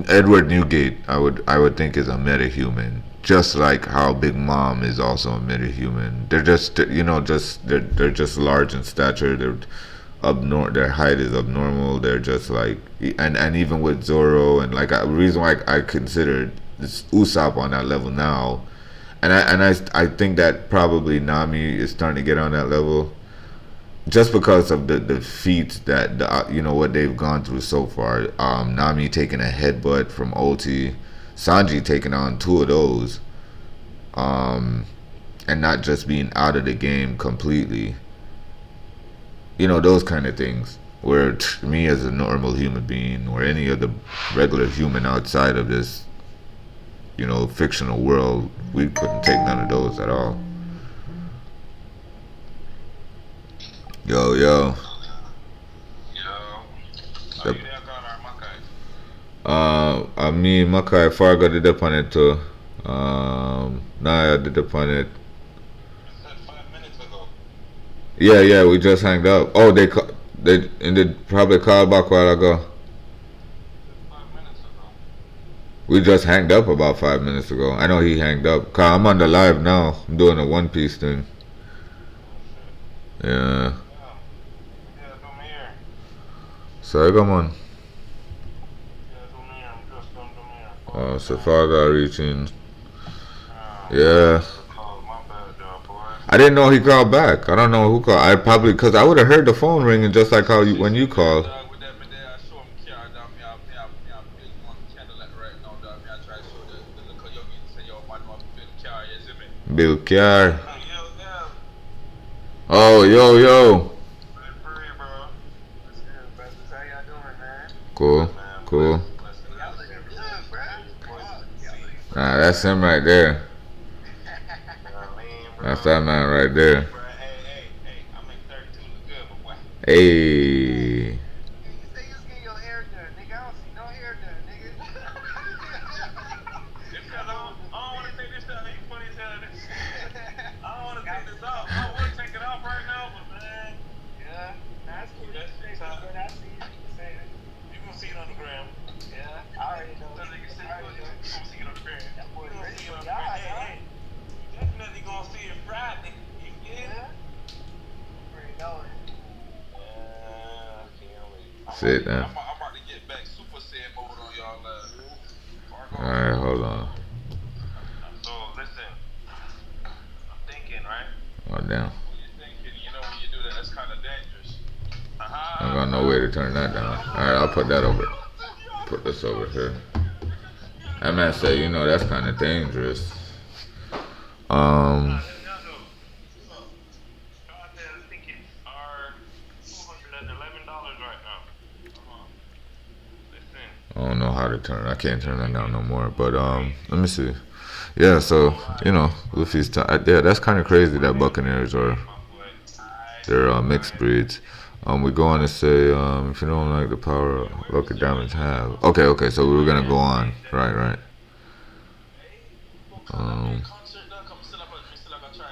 Edward Newgate, I would think is a metahuman, just like how Big Mom is also a metahuman. They're just, they're just large in stature. Their height is abnormal. They're just like, and even with Zoro, and like, the reason why I considered this Usopp on that level now, and I think that probably Nami is starting to get on that level, just because of the feats that what they've gone through so far. Nami taking a headbutt from Oti, Sanji taking on two of those, and not just being out of the game completely. Those kind of things. Where me as a normal human being, or any other regular human outside of this, fictional world, we couldn't take none of those at all. Yo, yo. Yo, are The, you there, Connor Mackay? me and Makai Fargo did up on it too. Naya did up on it. You said 5 minutes ago. Yeah, yeah, we just hanged up. Oh, they probably called back a while ago. You said 5 minutes ago. We just hanged up about 5 minutes ago. I know he hanged up. Cause I'm on the live now. I'm doing a One Piece thing. Oh shit. Yeah. Yeah. Yeah, do me here. So come on. Yeah, do me here. I'm just done do me here. Call me So down. far got reaching. I Yeah. missed the call. My bad, though, boy. I didn't know he called back. I don't know who called. I probably, cause I would have heard the phone ringing just like how when you See there, called. dog, with that, me there, I show him care, dog. Me, I build one candle like right now, dog. Me, I try to show the little youngin, say, yo, man, want to build car, you see me? Bill Kiar. Yo, yeah. Oh, yo, yo. Free, bro. What's good, brothers? How y'all doing, man? Cool, Good, man. cool. Blessed. Y'all looking good, bro. Y'all looking Nah, that's him right there. That's that man right there. Hey, I make 32 look good, my boy. Hey. You say you was getting your hair done. Sit then. I'm about to get back Super Saiyan mode on y'all. Alright, hold on. So listen, I'm thinking, right? Oh damn. What you thinking? You know when you do that, that's kind of dangerous. I got no way to turn that down. Alright, I'll put that over. Put this over here. That man said, you know, that's kind of dangerous. Content tickets are $211 right now. Listen. I don't know how to turn. I can't turn that down no more. But let me see. Yeah, so you know, Luffy's. Yeah, that's kind of crazy that Buccaneers are they're mixed breeds. We go on to say if you don't like the power, look at damage have. Okay. So we were gonna go on. Right.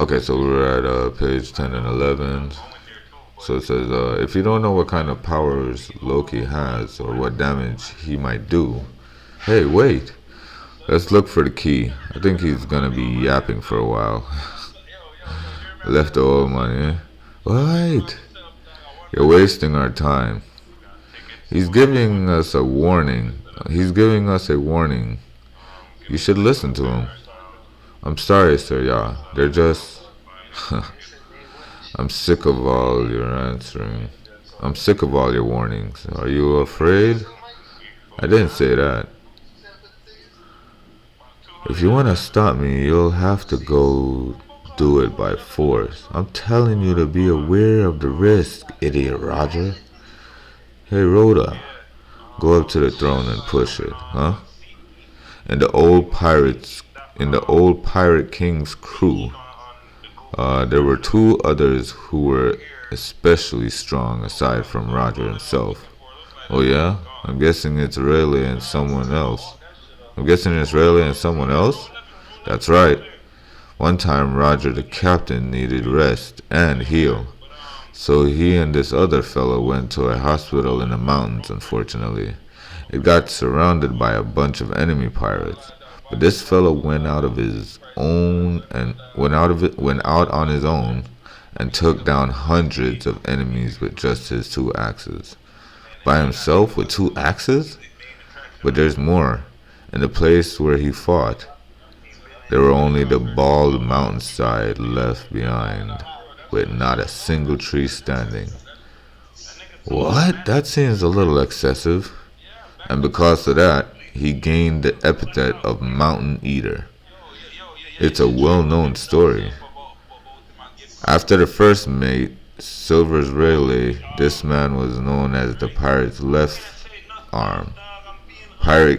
Okay, so we're at page 10 and 11. So it says, if you don't know what kind of powers Loki has or what damage he might do, hey, wait. Let's look for the key. I think he's gonna be yapping for a while. Left the old money. What? You're wasting our time. He's giving us a warning. You should listen to him. I'm sorry, sir, yeah. They're just... I'm sick of all your answering. I'm sick of all your warnings. Are you afraid? I didn't say that. If you want to stop me, you'll have to go do it by force. I'm telling you to be aware of the risk, idiot Roger. Hey, Rhoda, go up to the throne and push it, huh? In the old pirate king's crew, there were two others who were especially strong aside from Roger himself. Oh yeah? I'm guessing it's Rayleigh and someone else. That's right. One time Roger the captain needed rest and heal. So he and this other fellow went to a hospital in the mountains, unfortunately. It got surrounded by a bunch of enemy pirates. But this fellow went out on his own and took down hundreds of enemies with just his 2 axes. By himself with 2 axes? But there's more. In the place where he fought, there were only the bald mountainside left behind, with not a single tree standing. What? That seems a little excessive. And because of that, he gained the epithet of Mountain Eater. It's a well-known story. After the first mate, Silver's Rayleigh, this man was known as the Pirate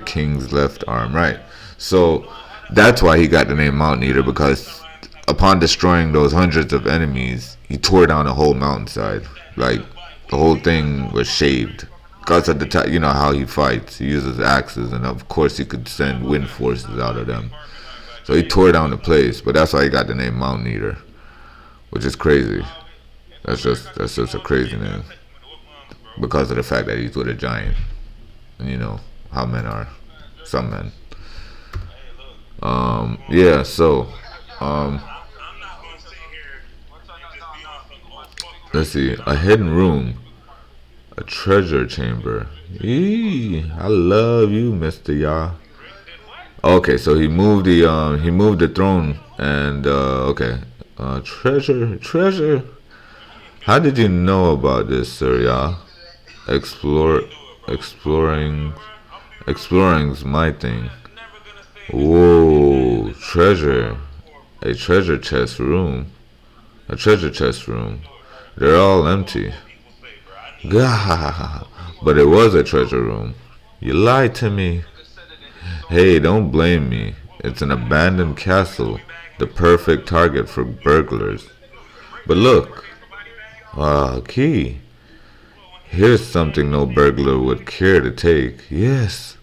King's left arm, right? So that's why he got the name Mountain Eater, because upon destroying those hundreds of enemies, he tore down the whole mountainside. Like, the whole thing was shaved. Because of you know how he fights. He uses axes, and of course he could send wind forces out of them. So he tore down the place, but that's why he got the name Mountain Eater, which is crazy. That's just a crazy name, because of the fact that he's with a giant. And you know how men are, some men. Yeah. So, let's see. A hidden room. A treasure chamber. Eee, I love you, Mr. Ya. Okay, so he moved the throne, and okay. Treasure. How did you know about this, Sir Ya? Exploring's my thing. Whoa, treasure. A treasure chest room. They're all empty. Gah, but it was a treasure room. You lied to me. Hey, don't blame me. It's an abandoned castle, the perfect target for burglars. But look, key. Here's something no burglar would care to take. Yes.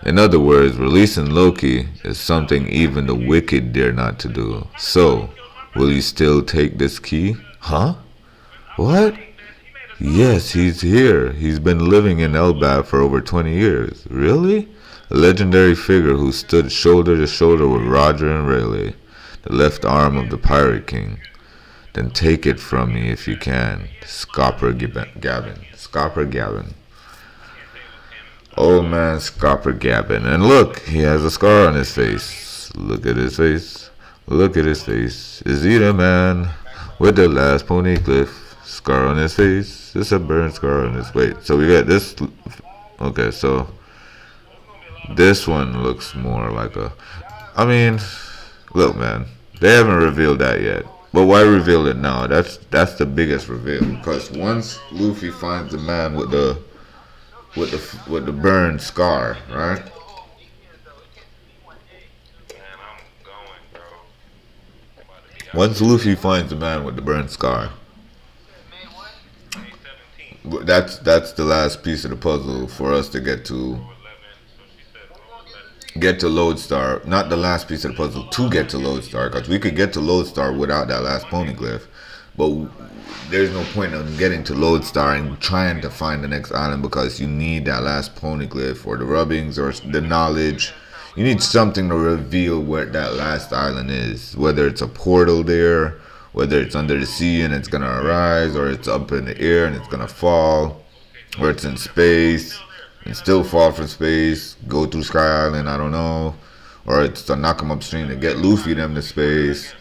In other words, releasing Loki is something even the wicked dare not to do. So, will you still take this key? Huh? What? Yes, he's here. He's been living in Elbaf for over 20 years. Really? A legendary figure who stood shoulder to shoulder with Roger and Rayleigh, the left arm of the Pirate King. Then take it from me if you can. Scopper Gavin. Old man Scopper Gabbin. And look, he has a scar on his face. Look at his face. Look at his face. Is he the man with the last pony cliff? Scar on his face. It's a burn scar on his face. So we got this. Okay, so this one looks more like a. I mean, look, man. They haven't revealed that yet. But why reveal it now? That's the biggest reveal. Because once Luffy finds the man with the burn scar, right? Man, I'm going, bro. I'm about to be out Once Luffy finds the man with the burn scar, May 17th. that's the last piece of the puzzle for us to get to 11, so she said, Lodestar. Not the last piece of the puzzle to get to Lodestar, because we could get to Lodestar without that last poneglyph, but there's no point in getting to Lodestar and trying to find the next island, because you need that last poneglyph or the rubbings or the knowledge. You need something to reveal where that last island is, whether it's a portal there, whether it's under the sea and it's gonna arise, or it's up in the air and it's gonna fall, or it's in space and still fall from space, go through Sky Island, I don't know, or it's to knock them upstream to get Luffy them to space,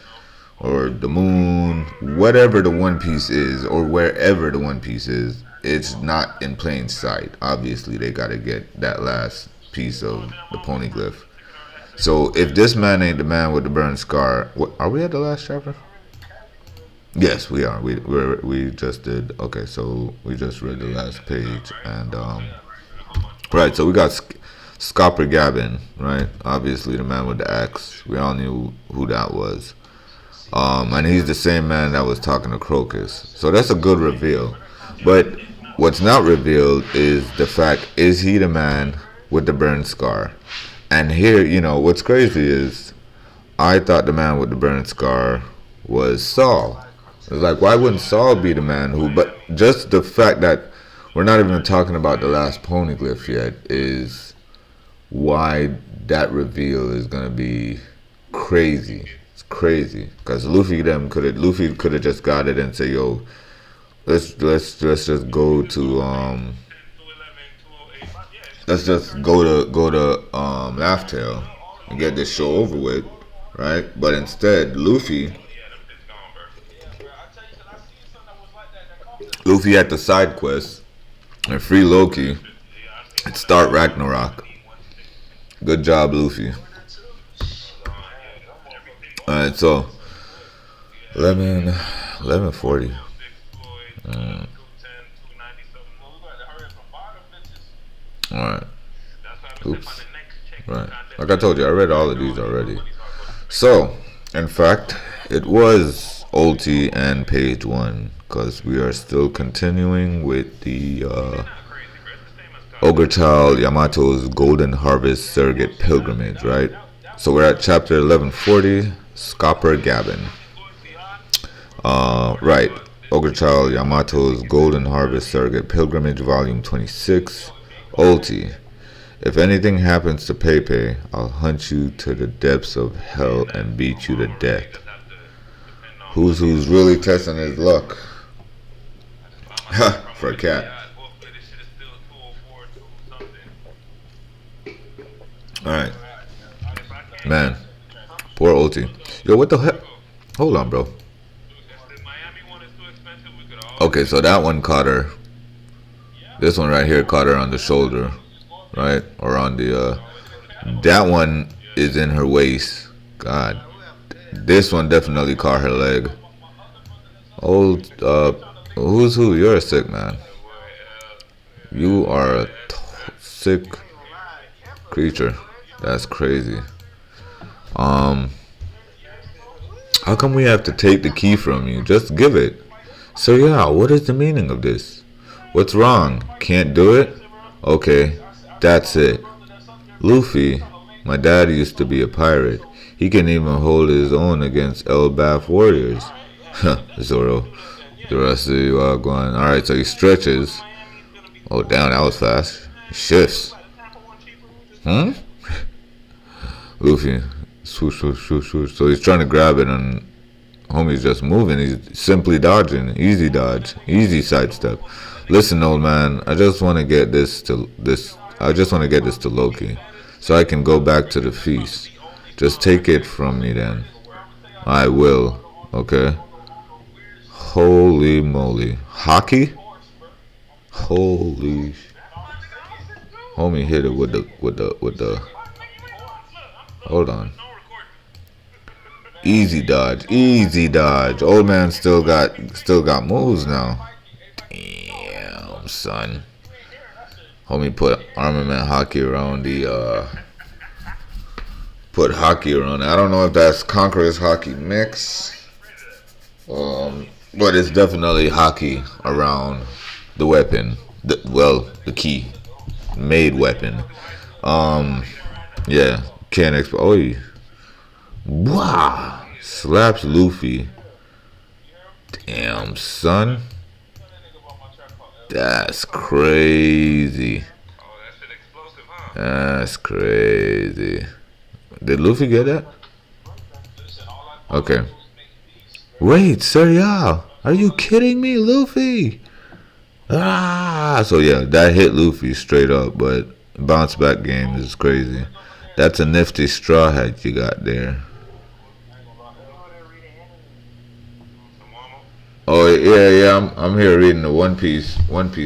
or the moon, whatever the One Piece is, or wherever the One Piece is, it's not in plain sight. Obviously, they gotta get that last piece of the poneglyph. So if this man ain't the man with the burned scar, are we at the last chapter? Yes, we are. We just did. Okay, so we just read the last page, and right. So we got Scopper Gabbin, right? Obviously, the man with the axe. We all knew who that was. And he's the same man that was talking to Crocus. So that's a good reveal. But what's not revealed is the fact, is he the man with the burned scar? And here, you know, what's crazy is I thought the man with the burned scar was Saul. It's like, why wouldn't Saul be the man who, but just the fact that we're not even talking about the last poneglyph yet is why that reveal is going to be crazy. Crazy, because Luffy could have just got it and say, yo, let's just go to let's just go to Laugh Tale and get this show over with, right? But instead, Luffy had the side quest and free Loki and start Ragnarok. Good job, Luffy. Alright, so 11:40. Alright. Oops. Right. Like I told you, I read all of these already. So, in fact, it was Ulti and page 1, because we are still continuing with the Ogre Child Yamato's Golden Harvest Surrogate Pilgrimage, right? So we're at chapter 1140. Scopper Gabbin. Right. Ogre Child Yamato's Golden Harvest Surrogate Pilgrimage, Volume 26. Ulti. If anything happens to Pepe, I'll hunt you to the depths of hell and beat you to death. Who's really testing his luck? Ha! For a cat. Alright. Man. Poor Ulti. Yo, what the heck? Hold on, bro. Okay, so that one caught her. This one right here caught her on the shoulder, right? Or on the, that one is in her waist. God. This one definitely caught her leg. Old, who's who? You're a sick man. You are a sick creature. That's crazy. How come we have to take the key from you? Just give it. So yeah, what is the meaning of this? What's wrong? Can't do it? Okay, that's it. Luffy, my dad used to be a pirate. He can even hold his own against Elbaf warriors. Zoro. The rest of you are going. Alright, so he stretches. Oh damn, that was fast. He shifts. Luffy. Swoosh, swoosh, swoosh, swoosh. So he's trying to grab it and homie's just moving. He's simply dodging. Easy dodge. Easy sidestep. Listen, old man, I just want to get this I just want to get this to Loki, so I can go back to the feast. Just take it from me then. I will. Okay. Holy moly. Hockey? Holy. Homie hit it with the. Hold on. Easy dodge. Easy dodge. Old man still got moves now. Damn, son. Homie put armament hockey around the put hockey around it. I don't know if that's Conqueror's hockey mix. But it's definitely hockey around the weapon. The key. Made weapon. Yeah. Can't explain. Oh, yeah. Wow. Slaps Luffy. Damn, son. That's crazy. Oh, that shit explosive, huh? That's crazy. Did Luffy get that? Okay. Wait, Serial. Are you kidding me, Luffy? Ah, so yeah, that hit Luffy straight up, but bounce back game is crazy. That's a nifty straw hat you got there. Oh yeah, I'm here reading the One Piece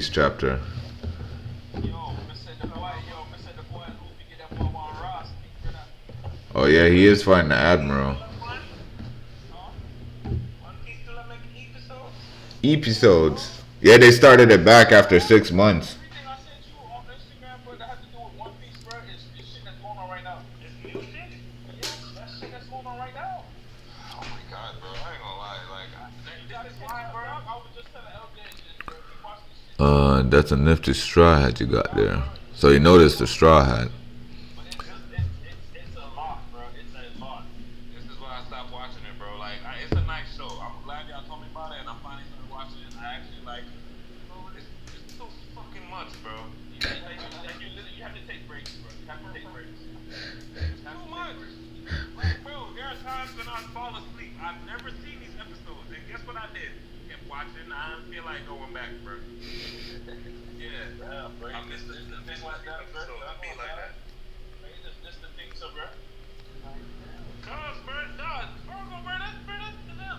chapter. Oh yeah, he is fighting the Admiral. Episodes. Yeah, they started it back after 6 months. That's a nifty straw hat you got there. So you noticed the straw hat. It's a lot, bro. It's a lot. This is why I stopped watching it, bro. Like, it's a nice show. I'm glad y'all told me about it, and I finally started watching it. I actually like, bro, it's too fucking much, bro. You have to take breaks, bro. You have to take breaks. Too much. Like, bro, there are times when I fall asleep. I've never seen these episodes, and guess what I did? Kept watching. I don't feel like going back, bro. Yeah, bro. I miss the thing like that, bro. I be like that. Just the things, bro. Cause, bro,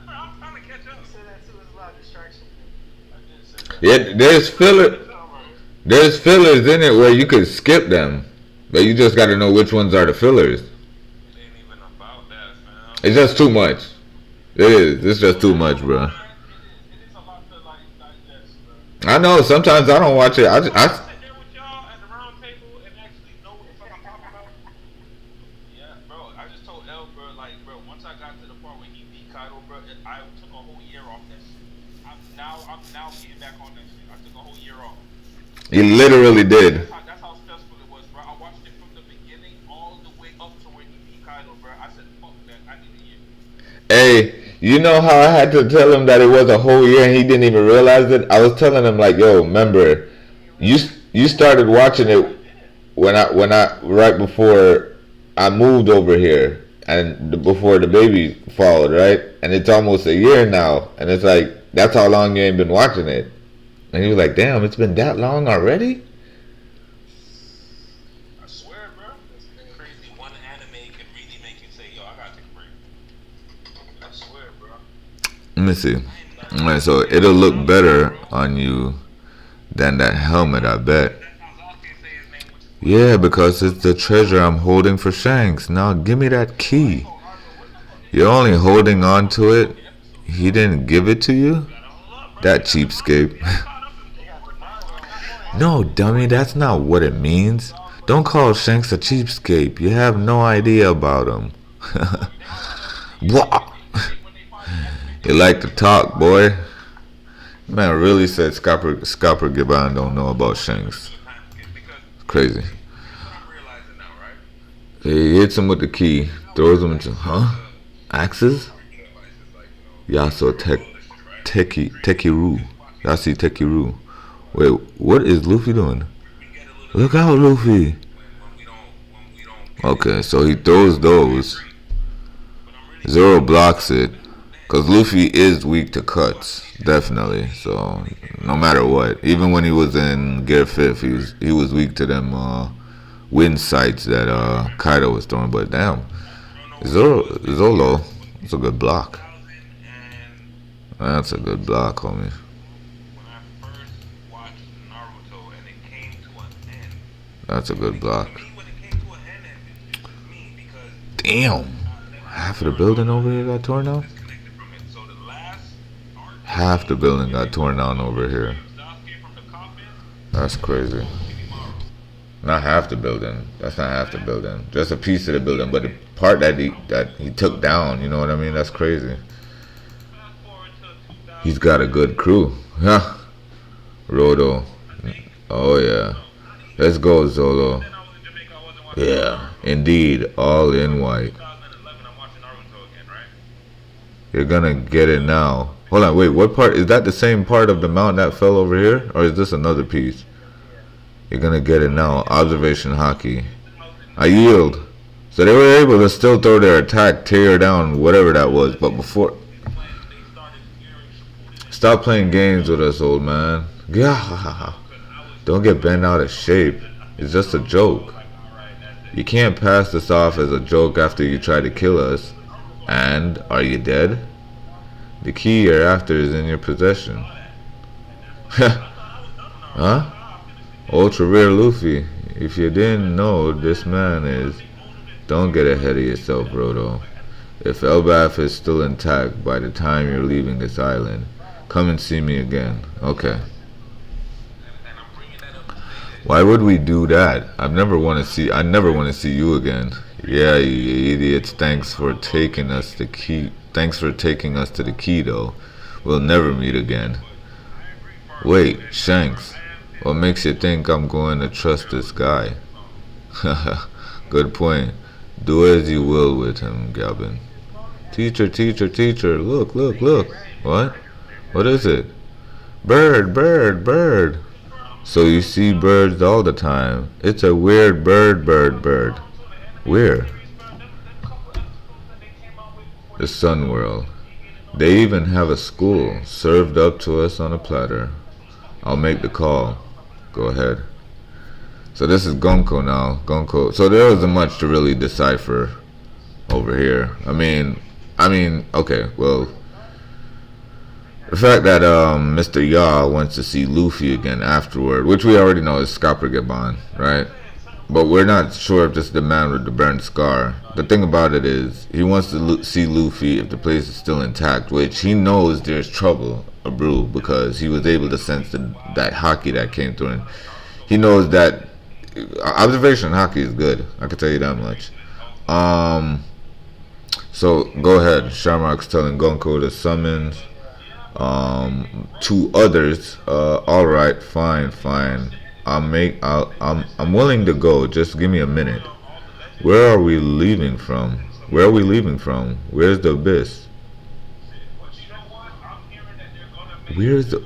I'm trying to catch up. You said that too. It's a lot of distraction. Yeah, there's fillers in it where you could skip them, but you just got to know which ones are the fillers. It ain't even about that, man. It's just too much. It is. It's just too much, bro. It is a lot to like digest, bro. I know. Sometimes I don't watch it. I sit there with y'all at the round table and actually know what the fuck I'm talking about. Yeah, bro. I just told El, bro, like, bro, once I got to the part where he beat Kaido, bro, I took a whole year off that shit. I'm now getting back on that shit. I took a whole year off. You literally did. That's how stressful it was, bro. I watched it from the beginning all the way up to where he beat Kaido, bro. I said, fuck that. I need a year. Hey, you know how I had to tell him that it was a whole year and he didn't even realize it? I was telling him like, yo, remember, you started watching it when I right before I moved over here and before the baby followed, right? And it's almost a year now, and it's like that's how long you ain't been watching it. And he was like, damn, it's been that long already? I swear, bro. It's crazy. One anime can really make you say, yo, I gotta take a break. I swear, bro. Let me see. Alright, so it'll look better on you than that helmet, I bet. Yeah, because it's the treasure I'm holding for Shanks. Now give me that key. You're only holding on to it. He didn't give it to you? That cheapskate. No, dummy, that's not what it means. Don't call Shanks a cheapskate. You have no idea about him. What? You like to talk, boy. Man really said Scopper Gibbon don't know about Shanks. Crazy. He hits him with the key, throws him into, axes? Yasuo Tekiru. Yasuo Tekiru. Wait, what is Luffy doing? Look out, Luffy. Okay, so he throws those. Zoro blocks it. Because Luffy is weak to cuts, definitely. So no matter what, even when he was in Gear 5th, he was weak to them wind sights that Kaido was throwing. But damn, Zolo, it's a good block. That's a good block, homie. When I first watched Naruto and it came to an end. That's a good block. For me, when it came to an end, it was me because Damn, half of the building over here got torn down. disconnected from it. So the last arc, Half the building got torn down over here. Sasuke from the coffin, That's crazy. Not half the building. That's not half the building. Just a piece of the building, but the part that he took down. You know what I mean? That's crazy. fast forward to 2000. He's got a good crew. Huh? Rodo. Oh yeah. Let's go, Zolo. Then I was in Jamaica, I wasn't watching Yeah, indeed. All in white. 2011, I'm watching Naruto again, right? You're gonna get it now. Hold on, wait, what part? Is that the same part of the mountain that fell over here? Or is this another piece? You're gonna get it now. Observation hockey. I yield. So they were able to still throw their attack, tear down whatever that was. But before... When they started gearing Shippuden, Stop playing games with us, old man. Yeah. Don't get bent out of shape. It's just a joke. You can't pass this off as a joke after you try to kill us. And, are you dead? The key you're after is in your possession. Huh? Ultra rare Luffy. If you didn't know, this man is... Don't get ahead of yourself, Rodo. If Elbaf is still intact by the time you're leaving this island, come and see me again. Okay. and I'm bringing that up to say that Why would we do that? I never want to see you again. Yeah, you idiots. Thanks for taking us to the key, though. We'll never meet again. Wait, Shanks. What makes you think I'm going to trust this guy? Good point. Do as you will with him, Gabin. Teacher, teacher, teacher. Look, look, look. What? What is it? Bird, bird, bird. So you see birds all the time. It's a weird bird, bird, bird. Where? The Sun World. They even have a school served up to us on a platter. I'll make the call. Go ahead. So this is Gonko now. Gonko. So there wasn't much to really decipher over here. I mean, okay, well, the fact that Mr. Ya wants to see Luffy again afterward, which we already know is Skapergeban, right? But we're not sure if this is the man with the burnt scar. The thing about it is, he wants to see Luffy if the place is still intact, which he knows there's trouble abrew because he was able to sense that hockey that came through. And he knows that observation hockey is good. I can tell you that much. So go ahead. Shamrock's telling Gonko to summons two others. All right, fine. I'm willing to go. Just give me a minute. Where are we leaving from? Where's the abyss? Where's the...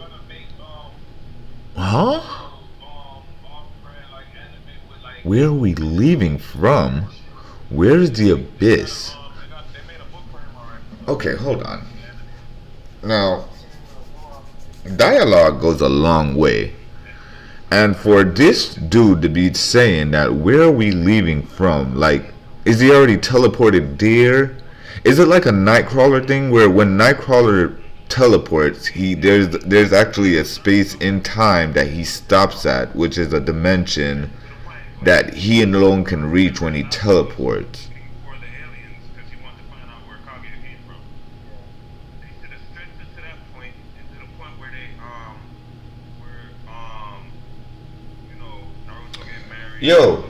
Huh? Where are we leaving from? Where's the abyss? Okay, hold on. Now, dialogue goes a long way. And for this dude to be saying that, where are we leaving from? Like, is he already teleported there? Is it like a Nightcrawler thing where when Nightcrawler teleports, there's actually a space in time that he stops at, which is a dimension that he alone can reach when he teleports. for the aliens because he wanted to find out where Kaguya came from. They should have stretched it to that point and to the point where they you know, Naruto getting married. Yo,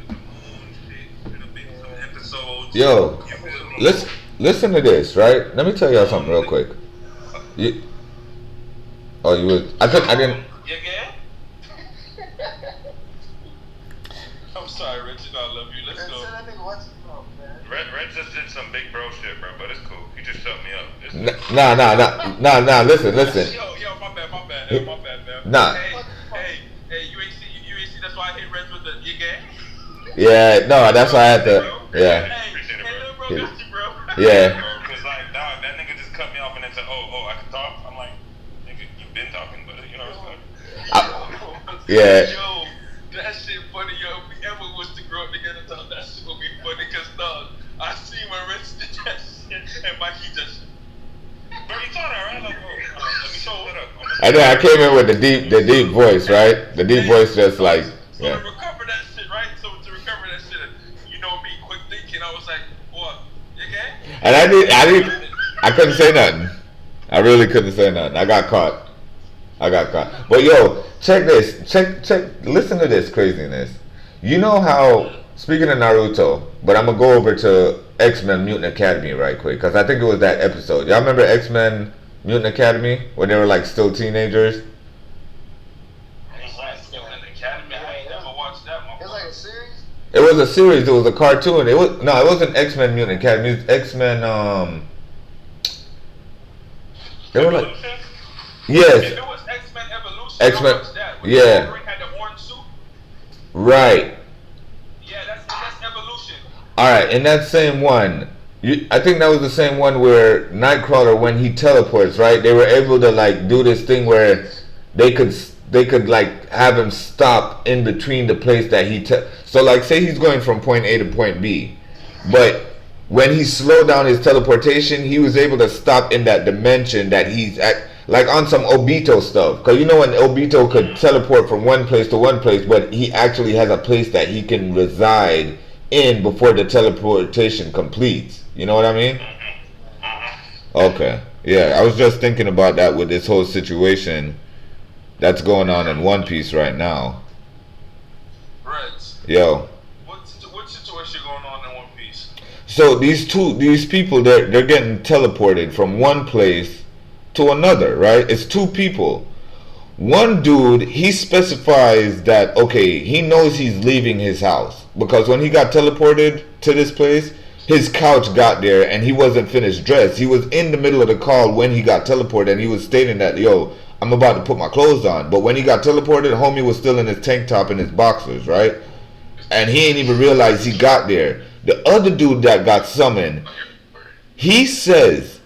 The moon shit should have been some episodes. yo, You feel me? listen to this, right? Let me tell y'all something real quick. You was, I didn't. You again? I'm sorry, Rich. You know I love you. Let's go. Red just did some big bro shit, bro, but it's cool. He just shut me up. It's Nah, listen. Yo, my bad, man. Nah. Hey, you ain't see. That's why I hit Reds with the you gay. Yeah, no, that's why I had to, yeah. Hey, little bro, got you, bro. Yeah. Cause like, dog, that nigga Yeah. Yo, that shit funny, yo. If we ever was to grow up together, dog, that shit would be funny, cause dog, I see when Rich did that shit, and Mikey just. Bro, you saw that, right? Like, oh, let me show it up. And then I came in with the deep voice, right? The deep voice just like, So yeah. to recover that shit, right? So to recover that shit, you know me, quick thinking, I was like, what? You okay? And I couldn't say nothing. I really couldn't say nothing. I got caught. But yo, check this. Listen to this craziness. You know how, speaking of Naruto, but I'm going to go over to X-Men Mutant Academy right quick, because I think it was that episode. Y'all remember X-Men Mutant Academy? When they were like still teenagers? Academy, I ain't never watched that one. It's like a series? It was a series. It was a cartoon. It wasn't X-Men Mutant Academy. It was X-Men, they were like, Evolution? yes. If it was X-Men Evolution, X-Men, I watched that. When yeah. Wolverine had the orange suit. Right. Yeah, that's Evolution. Alright, in that same one, I think that was the same one where Nightcrawler, when he teleports, right? They were able to like do this thing where they could like have him stop in between the place that so like say he's going from point A to point B, but when he slowed down his teleportation, he was able to stop in that dimension that he's at, like on some Obito stuff. Because you know when Obito could teleport from one place to one place, but he actually has a place that he can reside in before the teleportation completes. You know what I mean? Okay. Yeah, I was just thinking about that with this whole situation that's going on in One Piece right now. Reds. Yo. What situation going on in One Piece? So these people, they're getting teleported from one place to another, right? It's two people. One dude, he specifies that, okay, he knows he's leaving his house because when he got teleported to this place, his couch got there and he wasn't finished dressed. He was in the middle of the call when he got teleported and he was stating that, yo, I'm about to put my clothes on. But when he got teleported, homie was still in his tank top and his boxers, right? And he ain't even realized he got there. The other dude that got summoned, he says,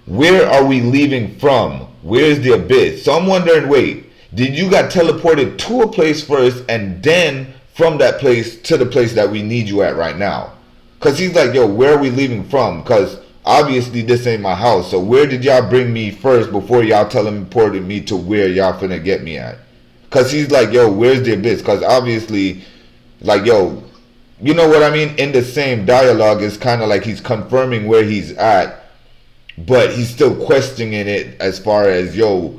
where are we leaving from? Where's the abyss? So I'm wondering, wait, did you got teleported to a place first and then from that place to the place that we need you at right now? Because he's like, yo, where are we leaving from? Because obviously this ain't my house. So where did y'all bring me first before y'all teleported me to where y'all finna get me at? Because he's like, yo, where's the abyss? Because obviously, like, yo, you know what I mean? In the same dialogue, it's kind of like he's confirming where he's at, but he's still questioning it as far as, yo,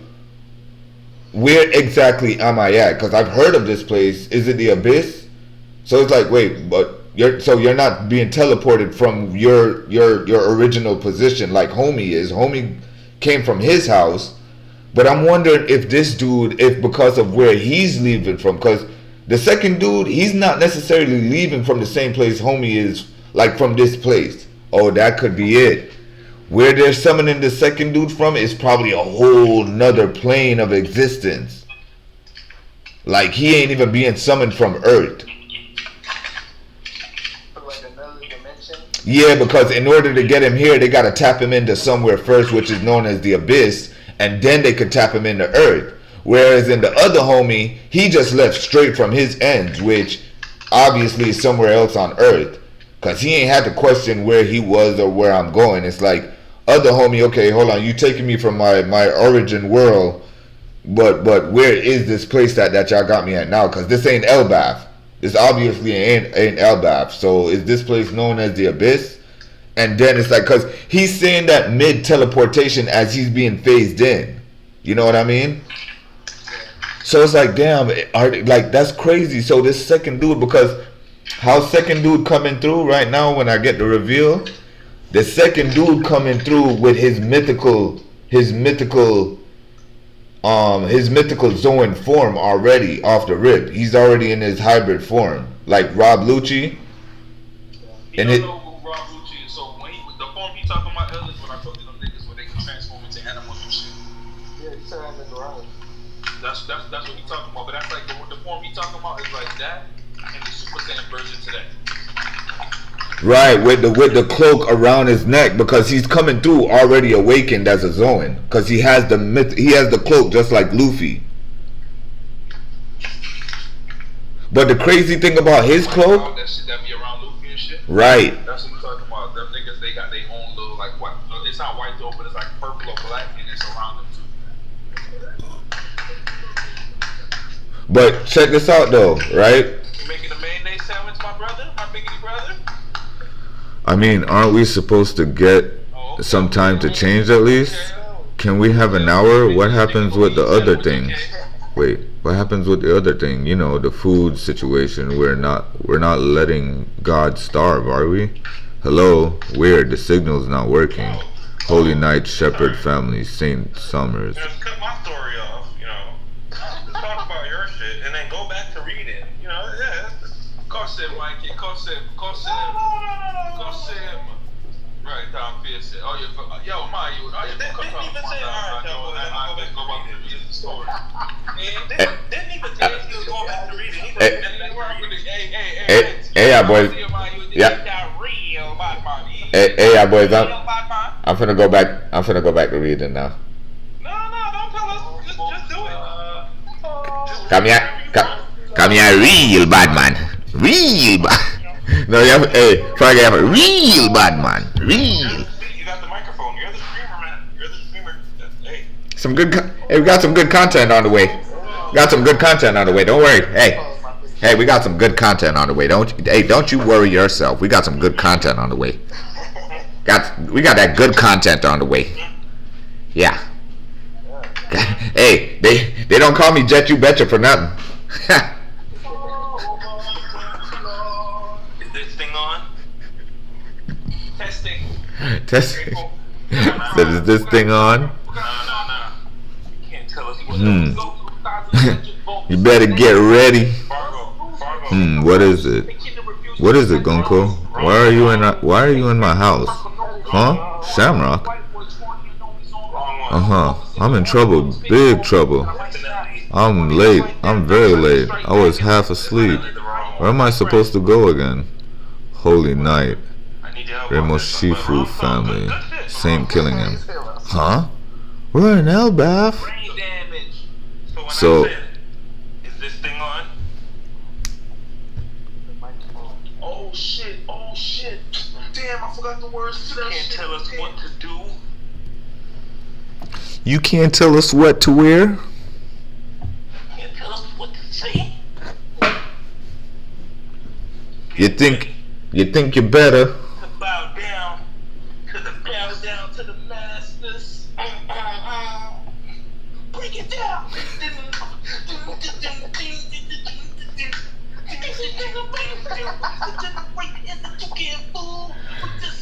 where exactly am I at? Because I've heard of this place. Is it the abyss? So it's like, wait, but you're not being teleported from your original position like homie is. Homie came from his house, but I'm wondering if this dude, if because of where he's leaving from, because the second dude, he's not necessarily leaving from the same place homie is, like from this place. Oh, that could be it. Where they're summoning the second dude from is probably a whole nother plane of existence. Like he ain't even being summoned from Earth. Like another dimension? Yeah, because in order to get him here, they gotta tap him into somewhere first, which is known as the abyss, and then they could tap him into Earth. Whereas in the other homie, he just left straight from his ends, which obviously is somewhere else on Earth. Because he ain't had to question where he was or where I'm going. It's like, other homie, okay, hold on, you taking me from my origin world, but where is this place that y'all got me at now? Because this ain't Elbaf. This obviously ain't Elbaf. So is this place known as the Abyss? And then it's like, because he's saying that mid-teleportation as he's being phased in. You know what I mean? So it's like, damn, like that's crazy. So this second dude, because how second dude coming through right now when I get the reveal, the second dude coming through with his mythical Zoan form already off the rip. He's already in his hybrid form, like Rob Lucci. You don't know who Rob Lucci is, so when the form he talking about earlier is when I told you them niggas where they can transform into animals and shit. Yeah, you said I'm in the wrong. That's what he talking about, but that's like the form he talking about is like that and the Super Saiyan version to that. Right, with the cloak around his neck, because he's coming through already awakened as a Zoan, because he has the cloak just like Luffy. But the crazy thing about his clothes, That shit that be around Luffy and shit. right? That's what we talking about. Them niggas, they got their own little like white. It's not white though, but it's like purple or black, and it's around them too. But check this out though, right? You making a mayonnaise sandwich, my brother, my biggity brother? I mean, aren't we supposed to get some time to change at least? Can we have an hour? What happens with the other things? Wait, what happens with the other thing? You know, the food situation. We're not letting God starve, are we? Hello, weird. The signal's not working. Holy Night Shepherd Family, Saint Summers. Just cut my story off, you know. Just talk about your shit and then go back to reading. You know, yeah. Cost him, Mikey. Cost him. Right, Tom Pierce. Oh, yo, Ma, you. Oh, you Didn't even say alright, go back to read the story. Didn't even tell us he was going back to reading. He was Hey. Hey, y'all boys. Yeah. Hey, y'all boys. I'm finna go back. I'm finna go back to reading now. No, don't tell us. Just do it. Come here, real bad man. Real bad. No, yeah, hey, Frank, I'm a real bad man. Real. You got the microphone. You're the streamer, man. You're the streamer. Hey. Hey, we got some good content on the way. Don't worry. Hey, we got some good content on the way. Don't you worry yourself. We got some good content on the way. We got that good content on the way. Yeah. Hey, they don't call me Jet You Betcha for nothing. Is this thing on? Testing. Testing. Is this thing on? No. You can't tell us what You better get ready. Fargo. What is it? What is it, Gunko? Why are you in my house? Huh? Shamrock? I'm in trouble. Big trouble. I'm late. I'm very late. I was half asleep. Where am I supposed to go again? Holy Night. Remo Shifu family. Saint Killingham. Huh? We're in Elbath. Brain damage. So, is this thing on? Oh shit. Damn, I forgot the words to that shit. Can't tell us what to do. you can't tell us what to wear? Can't tell us what to say. You think you're better? To bow down to the masters. Break it down.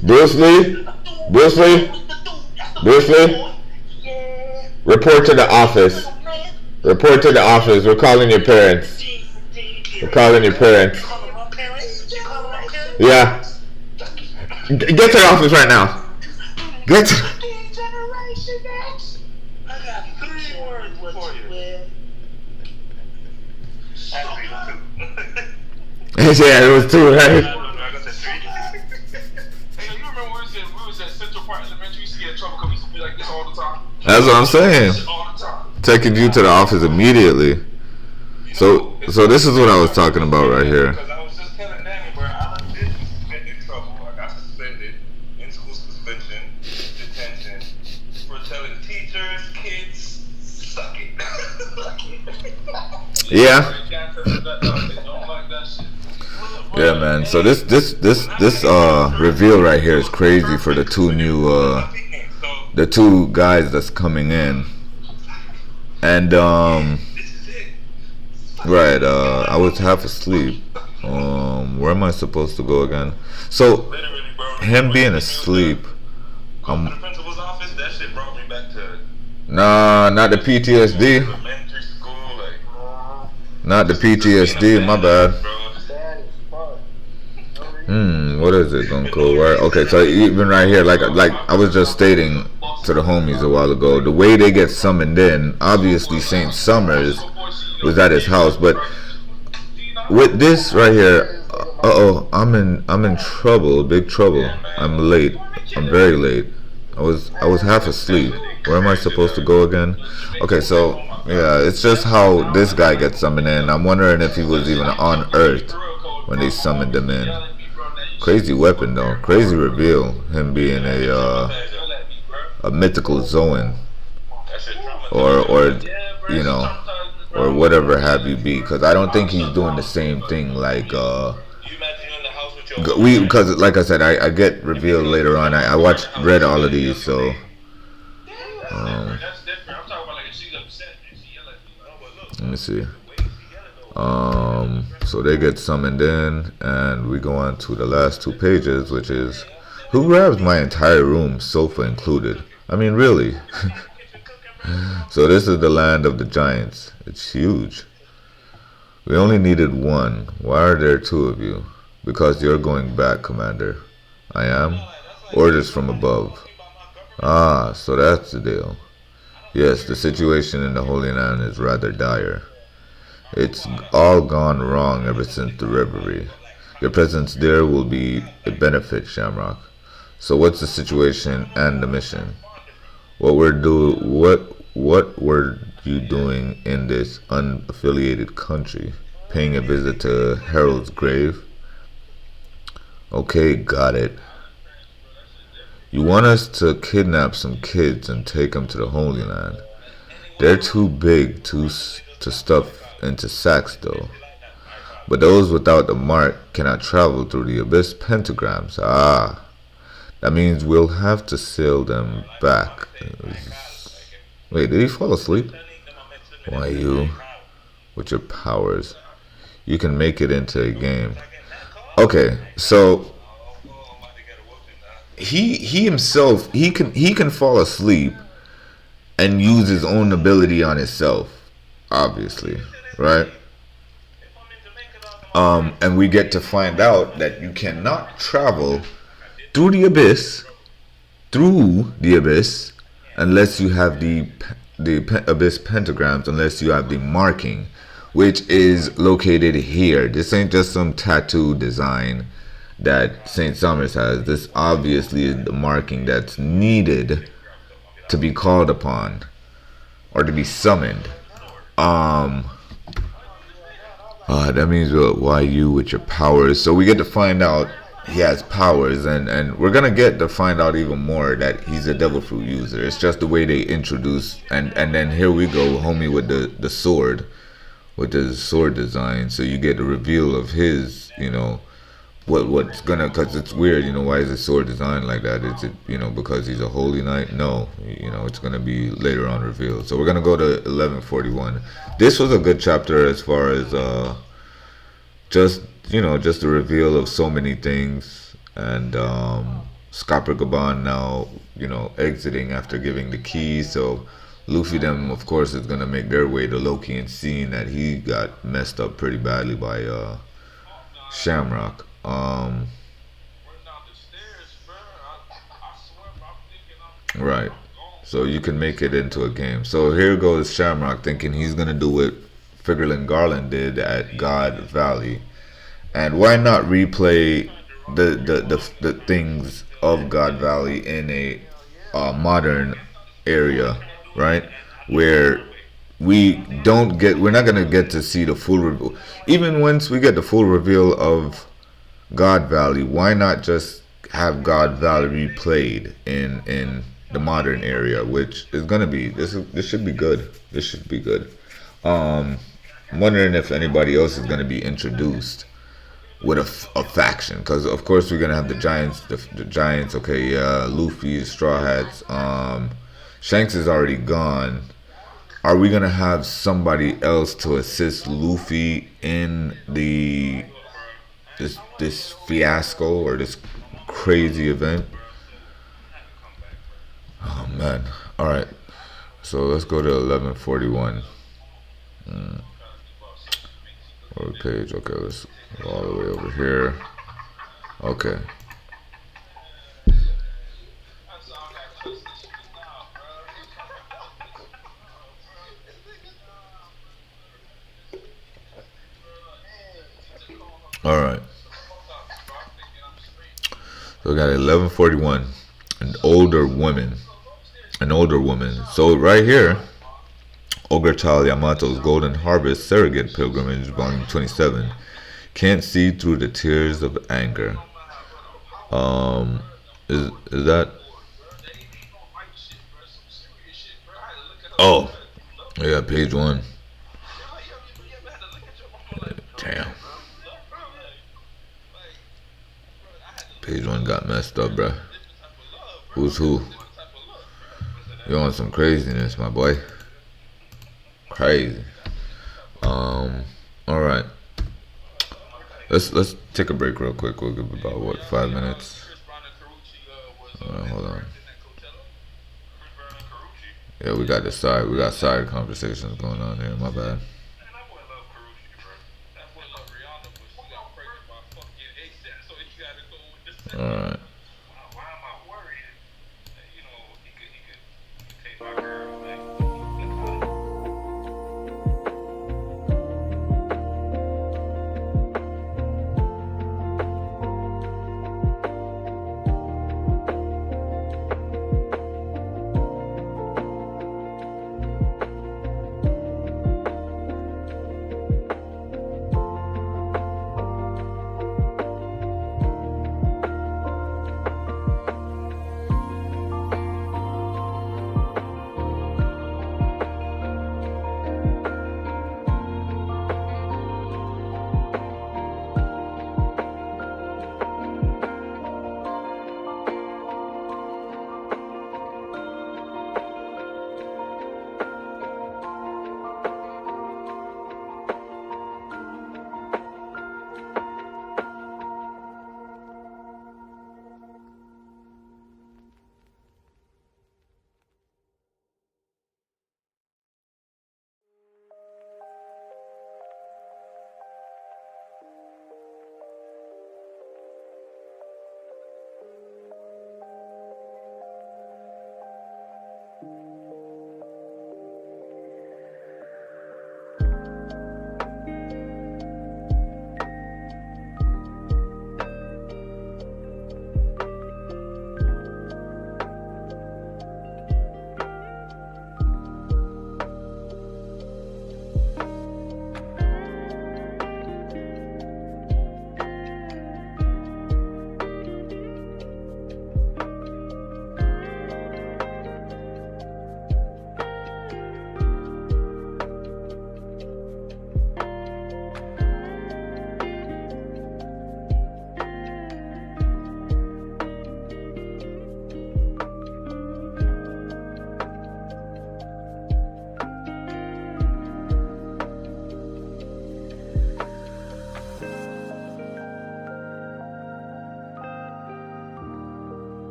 Bruce Lee? Report to the office. We're calling your parents. Yeah. Get to the office right now. Get to... I got 3 words for you. Yeah, it was 2, right? Hey, you remember we was at Central Park Elementary? We used to get in trouble because we used to be like this all the time. That's what I'm saying. All the time. Taking you to the office immediately. So this is what I was talking about right here. Because I was just telling Danny where I did get in trouble. I got suspended, in school suspension, detention, for telling teachers, kids, suck it. Yeah. They don't like that shit. Yeah, man. So this reveal right here is crazy for the 2 new the 2 guys that's coming in. And right, I was half asleep. Where am I supposed to go again? So him being asleep, The principal's office, that shit brought me back to nah, not the PTSD. elementary school, like, Not the PTSD, my bad. bro. Bad as fuck. What is it, Gunko? Where? Okay, so even right here, like I was just stating to the homies a while ago, the way they get summoned in, obviously Saint Summers was at his house, but with this right here, I'm in trouble, big trouble. I'm late. I'm very late. I was half asleep. Where am I supposed to go again? Okay, so yeah, it's just how this guy gets summoned in. I'm wondering if he was even on Earth when they summoned him in. Crazy weapon though. Crazy reveal. Him being a mythical Zoan, or you know, or whatever have you be. Because I don't think he's doing the same thing like because like I said, I get revealed later on. I read all of these, so let me see. So they get summoned in, and we go on to the last 2 pages, which is who grabs my entire room, sofa included. I mean, really. So this is the land of the giants. It's huge. We only needed 1. Why are there 2 of you? Because you're going back, Commander. I am? Orders from above. Ah, so that's the deal. Yes, the situation in the Holy Land is rather dire. It's all gone wrong ever since the revelry. Your presence there will be a benefit, Shamrock. So what's the situation and the mission? What were you doing in this unaffiliated country? Paying a visit to Harold's grave? Okay, got it. You want us to kidnap some kids and take them to the Holy Land. They're too big to stuff into sacks though. But those without the mark cannot travel through the abyss pentagrams. Ah, that means we'll have to sail them back. Wait, did he fall asleep? Why you, with your powers, you can make it into a game. Okay, so he himself, he can fall asleep and use his own ability on himself, obviously, right? And we get to find out that you cannot travel through the abyss, unless you have the abyss pentagrams, unless you have the marking, which is located here. This ain't just some tattoo design that St. Summers has. This obviously is the marking that's needed to be called upon or to be summoned. That means why you with your powers. So we get to find out he has powers, and we're gonna get to find out even more that he's a devil fruit user. It's just the way they introduce, and then here we go, homie, with the sword, with the sword design. So you get a reveal of his, you know, what's gonna, because it's weird, you know, why is his sword designed like that? Is it, you know, because he's a holy knight? No, you know, it's gonna be later on revealed. So we're gonna go to 1141. This was a good chapter as far as just, you know, just the reveal of so many things, and Scopper Gaban now, you know, exiting after giving the keys. So Luffy them, of course, is gonna make their way to Loki and seeing that he got messed up pretty badly by Shamrock. Right. So you can make it into a game. So here goes Shamrock thinking he's gonna do what Figurlin Garland did at God Valley. And why not replay the things of God Valley in a modern area, right? Where we're not gonna get to see the full reveal. Even once we get the full reveal of God Valley, why not just have God Valley replayed in the modern area, which is gonna be this should be good. This should be good. I'm wondering if anybody else is gonna be introduced with a faction, because of course we're gonna have the giants. The giants. Okay, yeah, Luffy, Straw Hats. Shanks is already gone. Are we gonna have somebody else to assist Luffy in this fiasco or this crazy event? Oh man! All right, so let's go to 1141. Or page. Okay, let's go all the way over here. Okay. All right. So we got 1141. An older woman an older woman. So right here, Ogre Child Yamato's Golden Harvest Surrogate Pilgrimage, Volume 27. Can't see through the tears of anger. Is that? Oh, yeah, page 1. Damn. Page 1 got messed up, bruh. Who's who? You on some craziness, my boy. Crazy. Alright. Let's take a break real quick. We'll give about what, 5 minutes? Hold on. Yeah, we got side conversations going on here, my bad. Alright.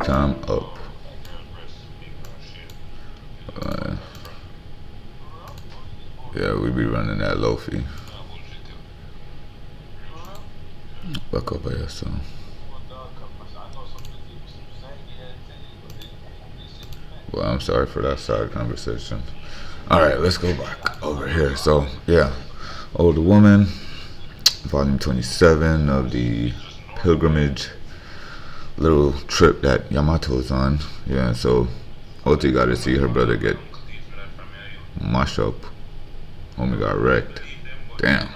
Time up. Yeah, we be running that Lofi. Back up here, so. Well, I'm sorry for that side conversation. Alright, let's go back over here. So, yeah. Older Woman, volume 27 of the pilgrimage little trip that Yamato's on. Yeah, so Oti got to see her brother get mashed up. Homie got wrecked. Damn.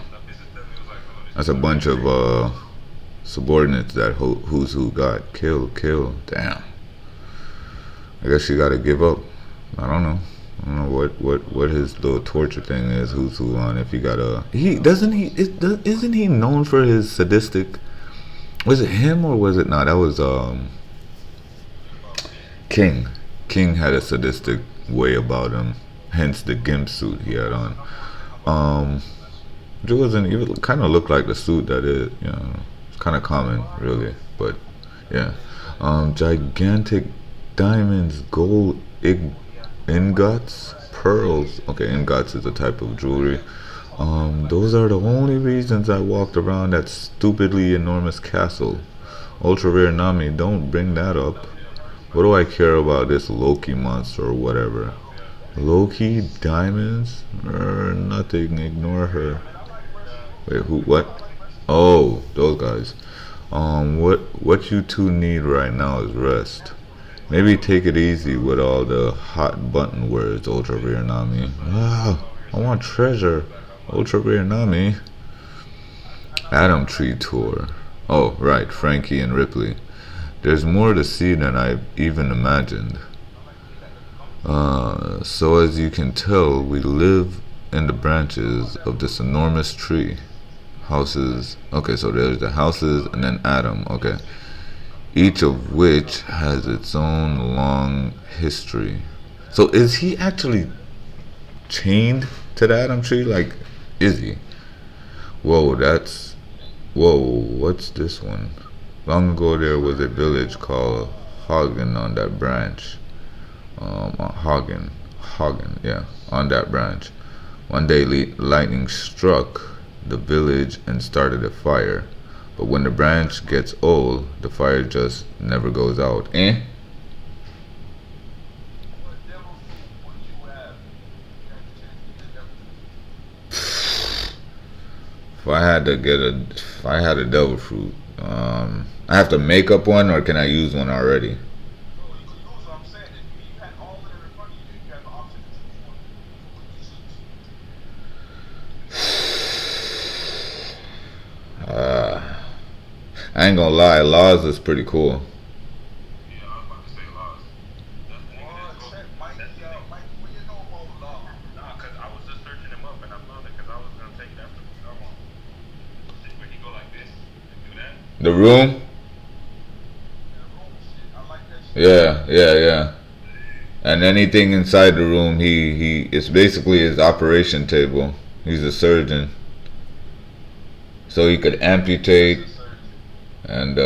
That's a bunch of subordinates that who's who got killed. Damn. I guess she got to give up. I don't know what his little torture thing is. Who's who on? If he got a isn't he known for his sadistic? Was it him or was it not? That was King. King had a sadistic way about him. Hence the gimp suit he had on. It wasn't even kind of looked like the suit that is. You know, it's kind of common, really. But yeah, gigantic diamonds, gold ingots, pearls. Okay, ingots is a type of jewelry. Those are the only reasons I walked around that stupidly enormous castle. Ultra rare Nami, don't bring that up. What do I care about this Loki monster or whatever? Loki, diamonds, or nothing, ignore her. Wait, who, what? Oh, those guys. What you two need right now is rest. Maybe take it easy with all the hot button words, Ultra rare Nami. I want treasure. Ultra rare Nami. Adam Tree Tour. Oh, right, Frankie and Ripley. There's more to see than I even imagined. So as you can tell, we live in the branches of this enormous tree. Houses. Okay, so there's the houses and then Adam. Okay. Each of which has its own long history. So is he actually chained to the Adam tree? Like, is he? Whoa, what's this one? Long ago there was a village called Hagen on that branch. Hagen, yeah, on that branch. One day lightning struck the village and started a fire. But when the branch gets old, the fire just never goes out. Eh? If I had a devil fruit, I have to make up one, or can I use one already? I ain't gonna lie, Laws is pretty cool. Yeah, I was about to say Laws. Nah, cause I was just searching him up and I found it because I was gonna take that from someone. Where he go like this and do that. The room? Yeah. And anything inside the room, it's basically his operation table. He's a surgeon. So he could amputate and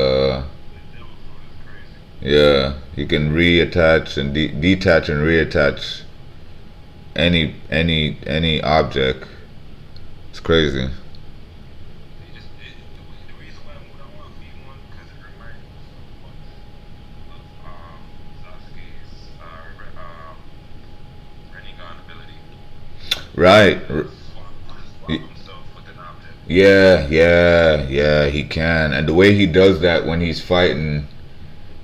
yeah, he can reattach and detach and reattach any object. It's crazy. The reason why I moved on V1 because it reminded me so much of Sasuke's Rinnegan ability. Right. Yeah, he can. And the way he does that when he's fighting,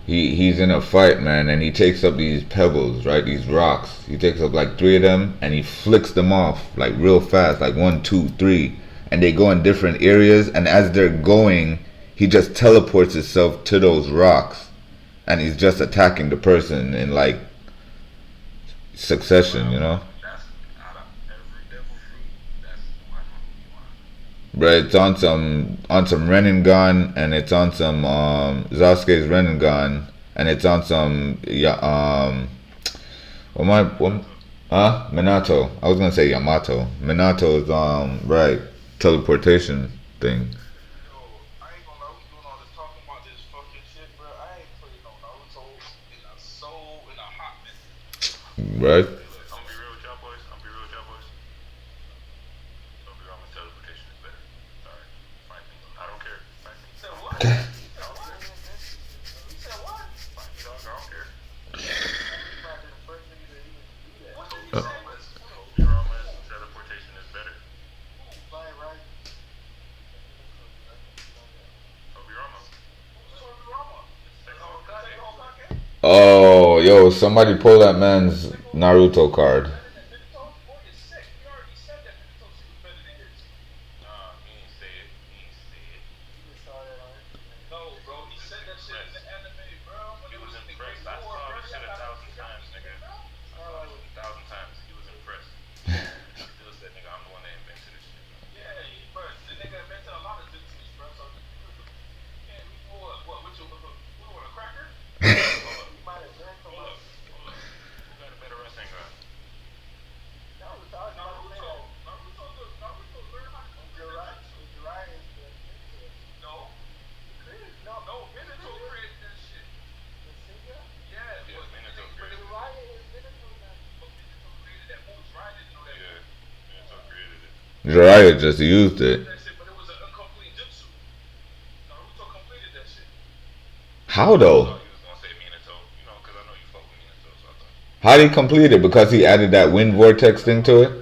he's in a fight, man, and he takes up these pebbles, right? These rocks. He takes up like 3 of them and he flicks them off like real fast, like 1, 2, 3. And they go in different areas, and as they're going, he just teleports himself to those rocks. And he's just attacking the person in like succession, you know? But it's on some Rinnegan, and it's on some Sasuke's Rinnegan, and it's on some Minato. I was gonna say Yamato. Minato's right, teleportation thing. I ain't gonna lie, we doing all this talking about this fucking shit, bro. I ain't playing no Naruto. Right? I'm gonna be real with y'all boys. I'm gonna be real with y'all boys. Don't be wrong. My teleportation is better. Sorry. Find me. I don't care. Find me. You said what? I don't care. You said what? Find me, dog. I don't care. What did you say? Don't be wrong. My teleportation is better. Don't be wrong. Oh, yo, somebody pull that man's Naruto card. Jiraiya just used it. How though? How did he complete it? Because he added that wind vortex thing to it?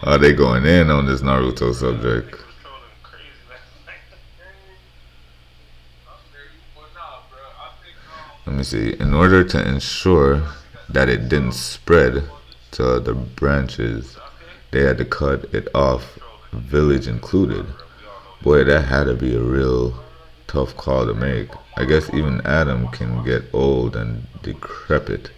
Are they going in on this Naruto subject? Let me see. In order to ensure that it didn't spread to other branches, they had to cut it off, village included. Boy, that had to be a real tough call to make. I guess even Adam can get old and decrepit.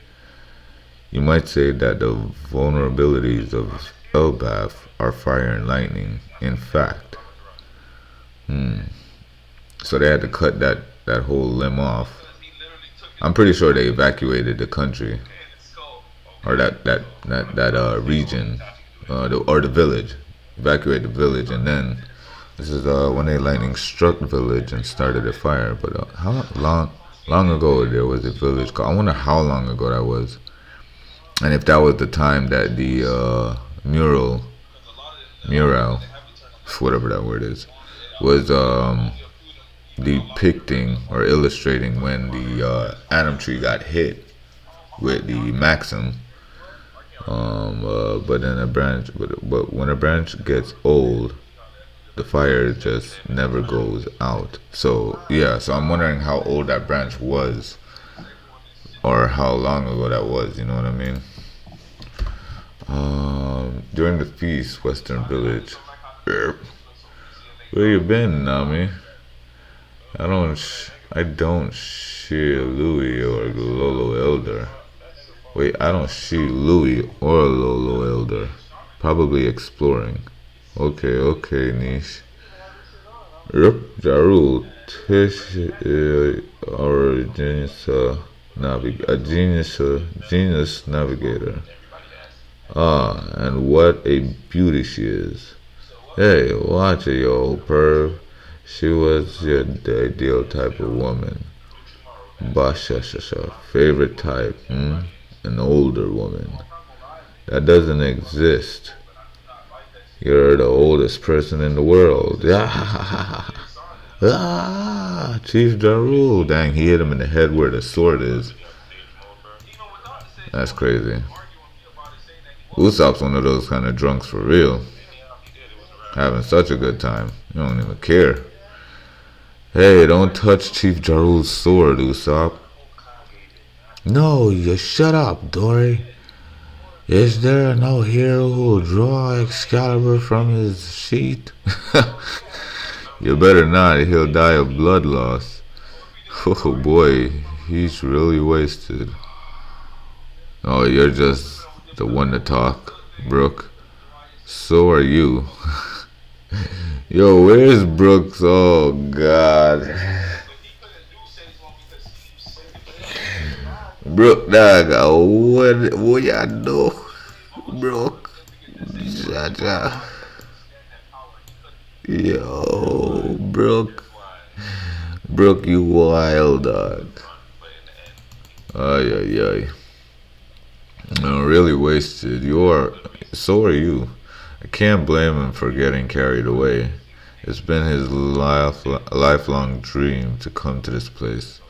You might say that the vulnerabilities of Elbaf are fire and lightning. In fact, so they had to cut that whole limb off. I'm pretty sure they evacuated the country, or that region, or the village. Evacuate the village, and then this is when they lightning struck the village and started a fire. But how long ago there was a village called? I wonder how long ago that was, and if that was the time that the mural, whatever that word is, was depicting or illustrating when the Adam tree got hit with the Maxim. But then but when a branch gets old, the fire just never goes out. So yeah, so I'm wondering how old that branch was, or how long ago that was. You know what I mean? During the feast, Western Village. Where you been, Nami? I don't see Louis or Lolo Elder. Wait, I don't see Louis or Lolo Elder. Probably exploring. Okay, Niche. Yep, Jarul, Tish, our genius navigator. Ah, and what a beauty she is. Hey, watch it, yo, perv. She was your ideal type of woman. Basha, favorite type, An older woman. That doesn't exist. You're the oldest person in the world. Chief Jarul. Dang, he hit him in the head where the sword is. That's crazy. Usopp's one of those kind of drunks for real. Having such a good time. You don't even care. Hey, don't touch Chief Jarul's sword, Usopp. No, you shut up, Dory. Is there no hero who will draw Excalibur from his sheath? You better not, he'll die of blood loss. Oh boy, he's really wasted. Oh, you're just the one to talk, Brooke. So are you. Yo, where's Brooks? Oh God. Brooke, dog, what y'all do? Brooke, Jaja. Yo, Brooke. Brooke, you wild dog. Ay, ay, ay. No, really wasted. So are you. I can't blame him for getting carried away. It's been his lifelong dream to come to this place.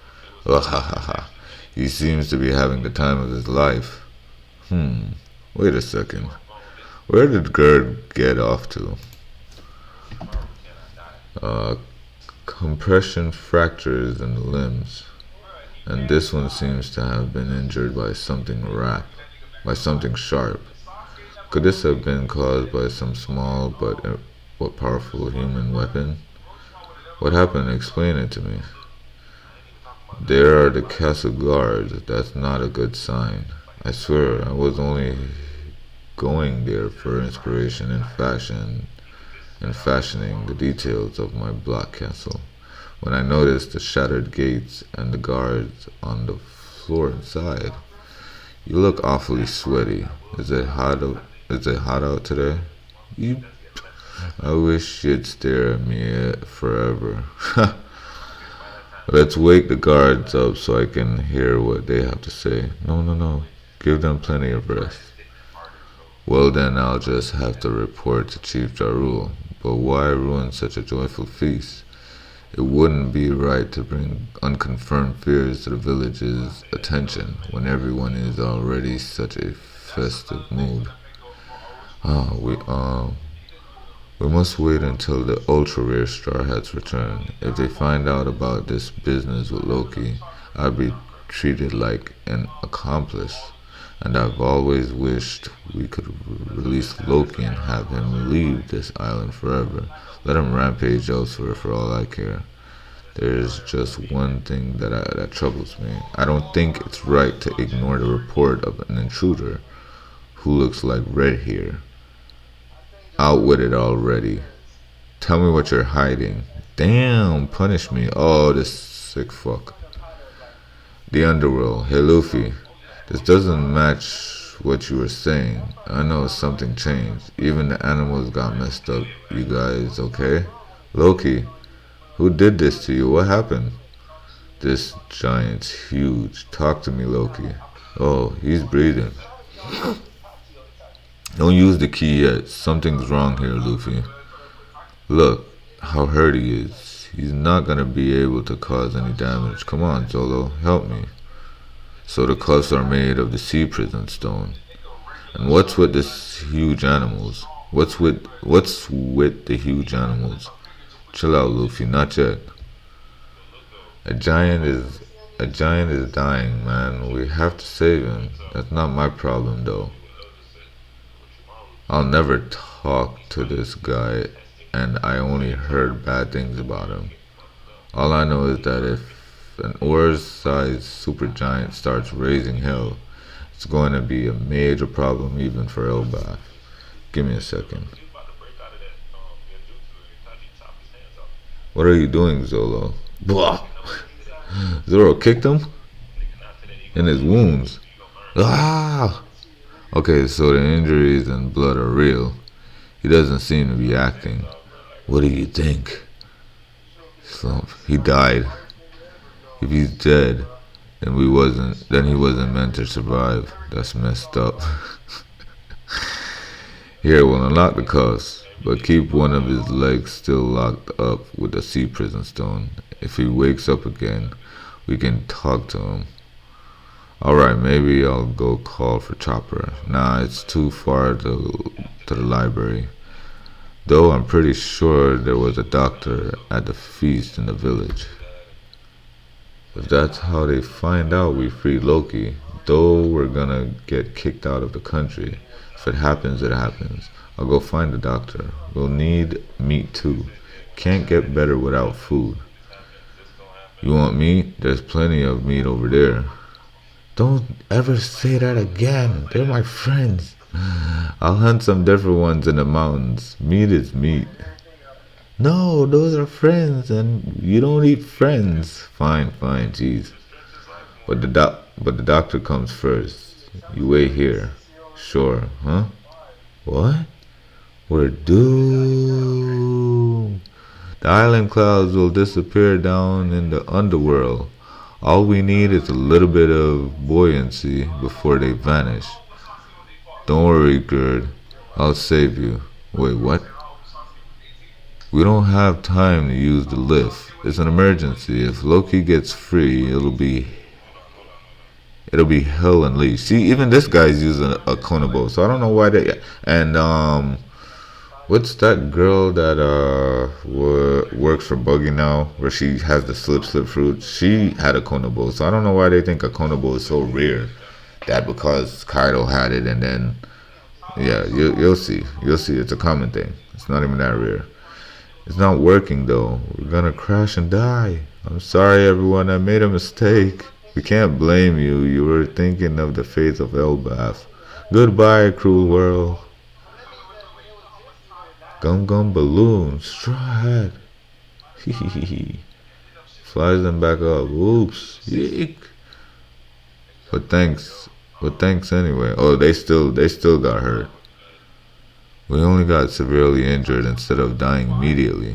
He seems to be having the time of his life. Wait a second. Where did Gerd get off to? Compression fractures in the limbs. And this one seems to have been injured by something sharp. Could this have been caused by some small but powerful human weapon? What happened? Explain it to me. There are the castle guards. That's not a good sign. I swear, I was only going there for inspiration and fashioning the details of my block castle. When I noticed the shattered gates and the guards on the floor inside. You look awfully sweaty. Is it hot out today? I wish you'd stare at me forever. Let's wake the guards up so I can hear what they have to say. No. Give them plenty of rest. Well then, I'll just have to report to Chief Jarul. But why ruin such a joyful feast? It wouldn't be right to bring unconfirmed fears to the village's attention when everyone is already such a festive mood. We must wait until the ultra-rare Straw Hats return. If they find out about this business with Loki, I'll be treated like an accomplice. And I've always wished we could release Loki and have him leave this island forever. Let him rampage elsewhere for all I care. There's just one thing that troubles me. I don't think it's right to ignore the report of an intruder who looks like Red here. Out with it already. Tell me what you're hiding. Damn, punish me. Oh, this sick fuck. The underworld. Hey, Luffy. This doesn't match what you were saying. I know something changed. Even the animals got messed up. You guys okay? Loki, who did this to you? What happened? This giant's huge. Talk to me, Loki. Oh, he's breathing. Don't use the key yet. Something's wrong here, Luffy. Look how hurt he is. He's not gonna be able to cause any damage. Come on, Zolo, help me. So the cuffs are made of the sea prison stone. And what's with this huge animals? What's with the huge animals? Chill out, Luffy, not yet. A giant is dying, man. We have to save him. That's not my problem though. I'll never talk to this guy, and I only heard bad things about him. All I know is that if an Ors-sized supergiant starts raising hell, it's going to be a major problem even for Elbaf. Give me a second. What are you doing, Zolo? Blah! Zoro kicked him? In his wounds. Ah! Okay, so the injuries and blood are real. He doesn't seem to be acting. What do you think? Slump. He died. If he's dead, then he wasn't meant to survive. That's messed up. Here, we'll unlock the cuffs, but keep one of his legs still locked up with the sea prison stone. If he wakes up again, we can talk to him. Alright, maybe I'll go call for Chopper. Nah, it's too far to the library. Though I'm pretty sure there was a doctor at the feast in the village. If that's how they find out we freed Loki, though we're gonna get kicked out of the country. If it happens, it happens. I'll go find the doctor. We'll need meat too. Can't get better without food. You want meat? There's plenty of meat over there. Don't ever say that again. They're my friends. I'll hunt some different ones in the mountains. Meat is meat. No, those are friends, and you don't eat friends. Fine, jeez. But the doctor comes first. You wait here. Sure, huh? What? We're doomed. The island clouds will disappear down in the underworld. All we need is a little bit of buoyancy before they vanish. Don't worry, Gerd. I'll save you. Wait, what? We don't have time to use the lift. It's an emergency. If Loki gets free, it'll be hell unleashed. See, even this guy's using a Konobo, so I don't know why they. And what's that girl that works for Buggy now, where she has the slip fruit? She had a Konobo, so I don't know why they think a Konobo is so rare. That because Kaido had it, and then yeah, you'll see. You'll see. It's a common thing. It's not even that rare. It's not working though. We're gonna crash and die. I'm sorry, everyone. I made a mistake. We can't blame you. You were thinking of the fate of Elbaf. Goodbye, cruel world. Gum Gum Balloon. Straw Hat. Flies them back up. Oops. Yeek. But thanks anyway. Oh, they still got hurt. We only got severely injured instead of dying immediately.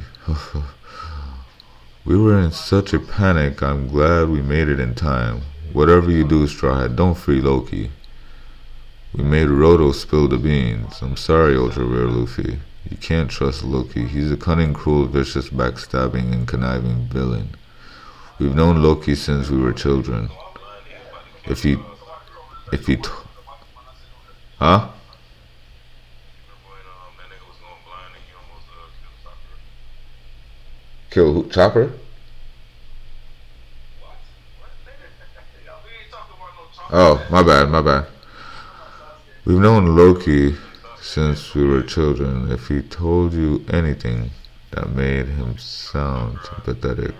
We were in such a panic. I'm glad we made it in time. Whatever you do, Straw Hat, don't free Loki. We made Roto spill the beans. I'm sorry, Ultra Rare Luffy. You can't trust Loki. He's a cunning, cruel, vicious, backstabbing, and conniving villain. We've known Loki since we were children. Huh? Kill who? Chopper? Oh, my bad. We've known Loki since we were children. If he told you anything that made him sound sympathetic.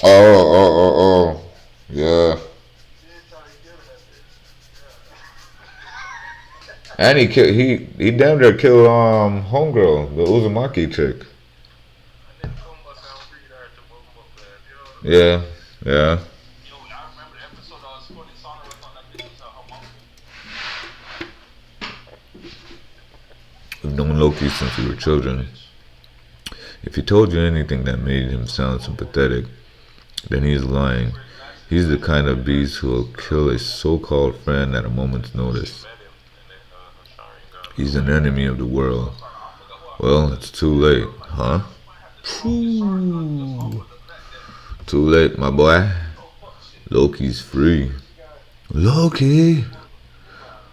Oh. Yeah. And he damn near killed homegirl, the Uzumaki chick. Yeah. We've known Loki since we were children. If he told you anything that made him sound sympathetic, then he's lying. He's the kind of beast who will kill a so-called friend at a moment's notice. He's an enemy of the world. Well, it's too late, huh? Too late, my boy. Loki's free. Loki?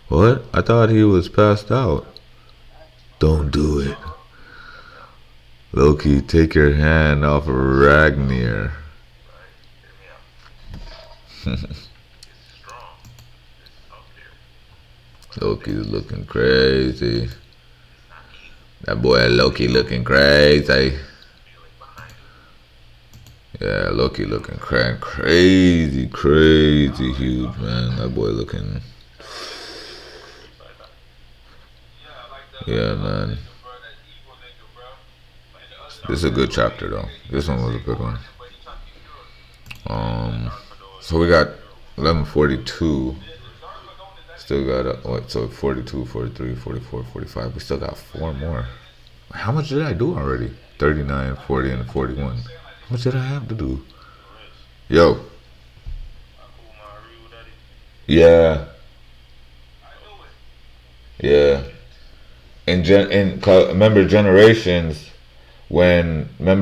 What? I thought he was passed out. Don't do it. Loki, take your hand off of Ragnir. Loki's looking crazy. That boy Loki looking crazy. Yeah, Loki looking crazy huge, man. That boy looking. Yeah, man. This is a good chapter, though. This one was a good one. So we got 1142. Still got, so 42, 43, 44, 45. We still got 4 more. How much did I do already? 39, 40, and 41. How much did I have to do? Yo. Yeah. Remember Generations when when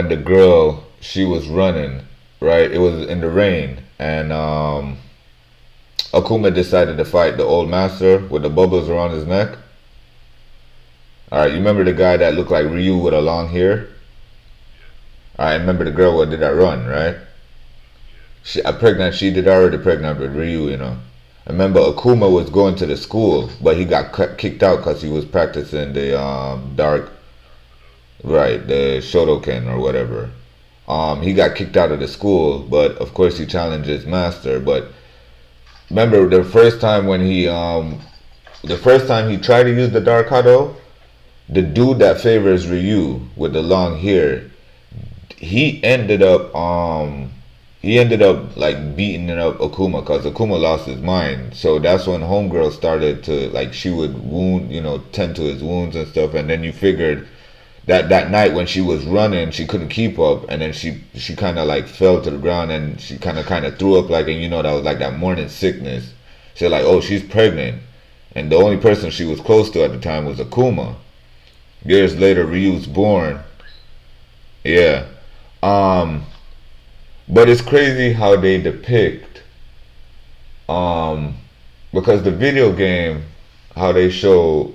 the girl, she was running, right? It was in the rain, and Akuma decided to fight the old master with the bubbles around his neck. Alright, you remember the guy that looked like Ryu with a long hair? Alright, remember the girl what did that run, right? She did already pregnant with Ryu, you know. I remember Akuma was going to the school, but he got kicked out because he was practicing the the Shotoken or whatever. He got kicked out of the school, but of course he challenged his master. But remember the first time he tried to use the Dark Hado, the dude that favors Ryu with the long hair, he ended up he ended up like beating up Akuma because Akuma lost his mind. So that's when Homegirl started to like she would wound, tend to his wounds and stuff. And then you figured that night when she was running, she couldn't keep up, and then she kind of like fell to the ground, and she kind of threw up like, and that was like that morning sickness. So like, oh, she's pregnant, and the only person she was close to at the time was Akuma. Years later, Ryu's born. Yeah. But it's crazy how they depict, because the video game, how they show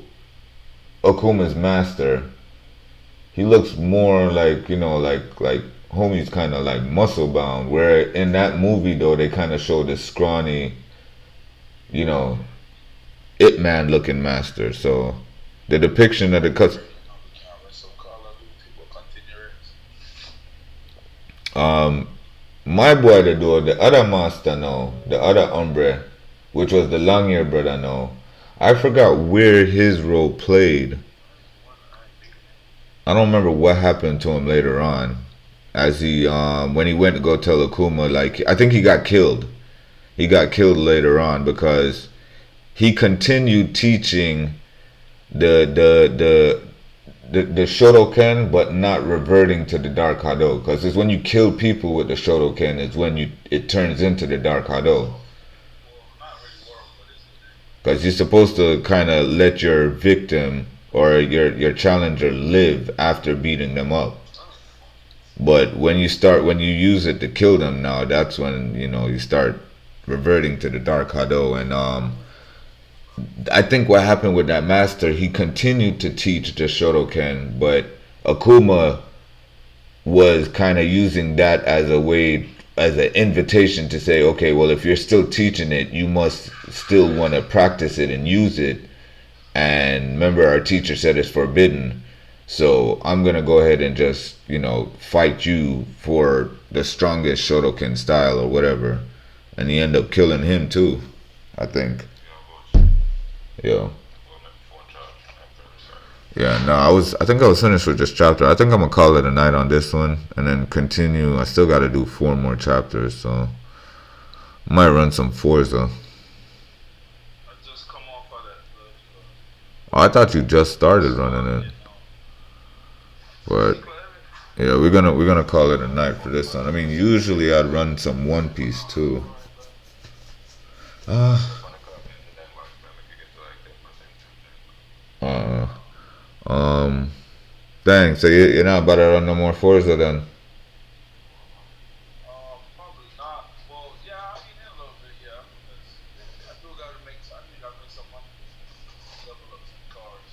Akuma's master, he looks more like, like homie's kind of like muscle bound. Where in that movie though, they kind of show this scrawny, Ip Man looking master. So the depiction of the my boy the other master now, the other hombre, which was the long hair brother now, I forgot where his role played. I don't remember what happened to him later on, as he when he went to go tell Akuma, like I think he got killed. He got killed later on because he continued teaching the Shotoken, but not reverting to the Dark Hado. Because it's when you kill people with the Shotoken, it's when it turns into the Dark Hado. Because you're supposed to kind of let your victim or your challenger live after beating them up. But when you use it to kill them now, that's when you start reverting to the Dark Hado. And I think what happened with that master, he continued to teach the Shotoken, but Akuma was kind of using that as a way, as an invitation to say, okay, well, if you're still teaching it, you must still want to practice it and use it. And remember, our teacher said it's forbidden. So I'm going to go ahead and just, fight you for the strongest Shotoken style or whatever. And he ended up killing him too, I think. Yeah. Yeah, no, I think I was finished with this chapter. I think I'm gonna call it a night on this one and then continue. I still gotta do 4 more chapters, so I might run some Forza. I just come off of that. Oh, I thought you just started running it. But yeah, we're gonna call it a night for this one. I mean, usually I'd run some One Piece too. Dang, so you're not about to run no more Forza then? Probably not. Well, yeah, I mean, in a little bit, yeah. I still gotta make some money. Level up some cars.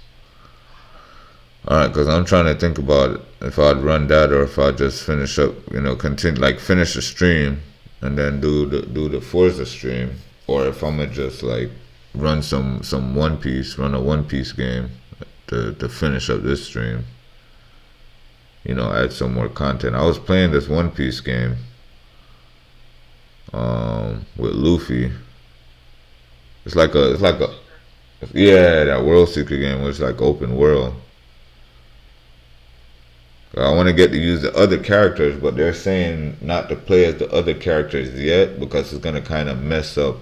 Alright, because I'm trying to think about if I'd run that or if I'd just finish up, continue, like finish the stream and then do the Forza stream, or if I'm gonna just like run some One Piece, run a One Piece game to finish up this stream. Add some more content. I was playing this One Piece game with Luffy. It's like a that World Seeker game was like open world. I want to get to use the other characters, but they're saying not to play as the other characters yet because it's gonna kind of mess up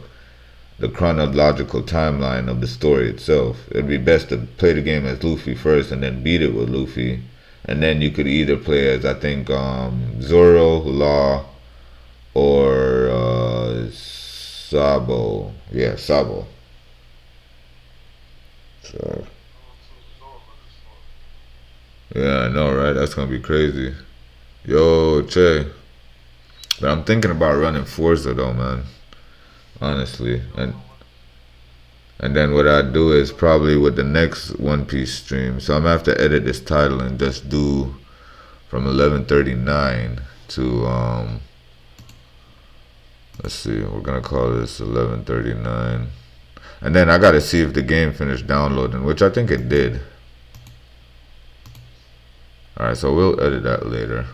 the chronological timeline of the story itself. It'd be best to play the game as Luffy first and then beat it with Luffy. And then you could either play as, I think, Zoro, Law, or Sabo. Yeah, Sabo. So, yeah, I know, right? That's going to be crazy. Yo, Che. But I'm thinking about running Forza, though, man. Honestly. And then what I do is probably with the next One Piece stream. So I'm gonna have to edit this title and just do from 11:39 to let's see, we're gonna call this 11:39. And then I gotta see if the game finished downloading, which I think it did. Alright, so we'll edit that later.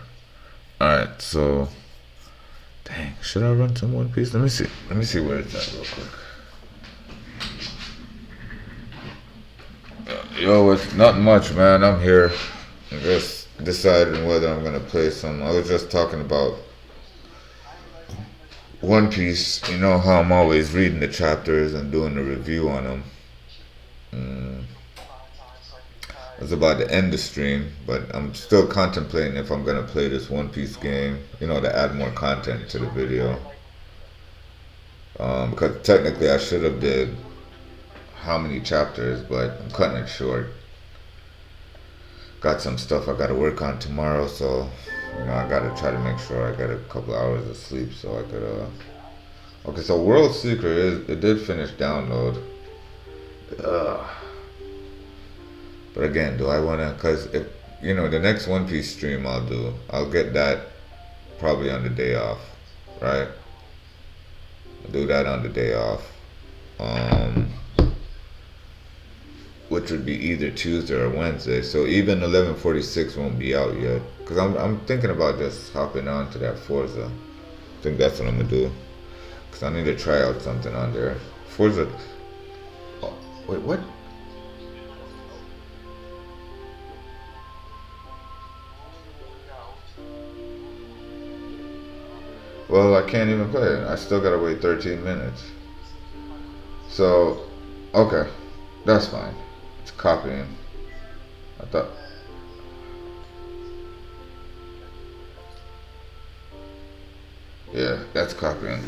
Alright, so dang, should I run some One Piece? Let me see where it's at real quick. Yo, it's not much, man. I'm here. I'm just deciding whether I'm gonna play some. I was just talking about One Piece, you know how I'm always reading the chapters and doing the review on them. I was about to end the stream, but I'm still contemplating if I'm gonna play this One Piece game, you know, to add more content to the video. Because technically I should have did how many chapters, but I'm cutting it short. Got some stuff I gotta work on tomorrow, so you know I gotta try to make sure I get a couple hours of sleep so I could. Okay, so World Seeker it did finish download. But again, do I wanna? Cause if you know the next One Piece stream I'll get that probably on the day off, right? I'll do that on the day off. Which would be either Tuesday or Wednesday. So even 1146 won't be out yet. Cause I'm thinking about just hopping on to that Forza. I think that's what I'm gonna do. Cause I need to try out something on there. Forza. Oh, wait, what? Well, I can't even play it. I still gotta wait 13 minutes. So, okay, that's fine. It's copying. I thought. Yeah, that's copying.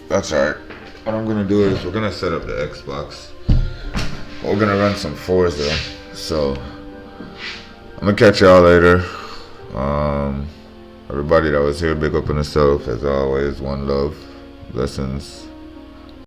That's alright. What I'm gonna do is we're gonna set up the Xbox. We're gonna run some Forza. So, I'm gonna catch y'all later. Everybody that was here, big up on yourself as always. One love, blessings.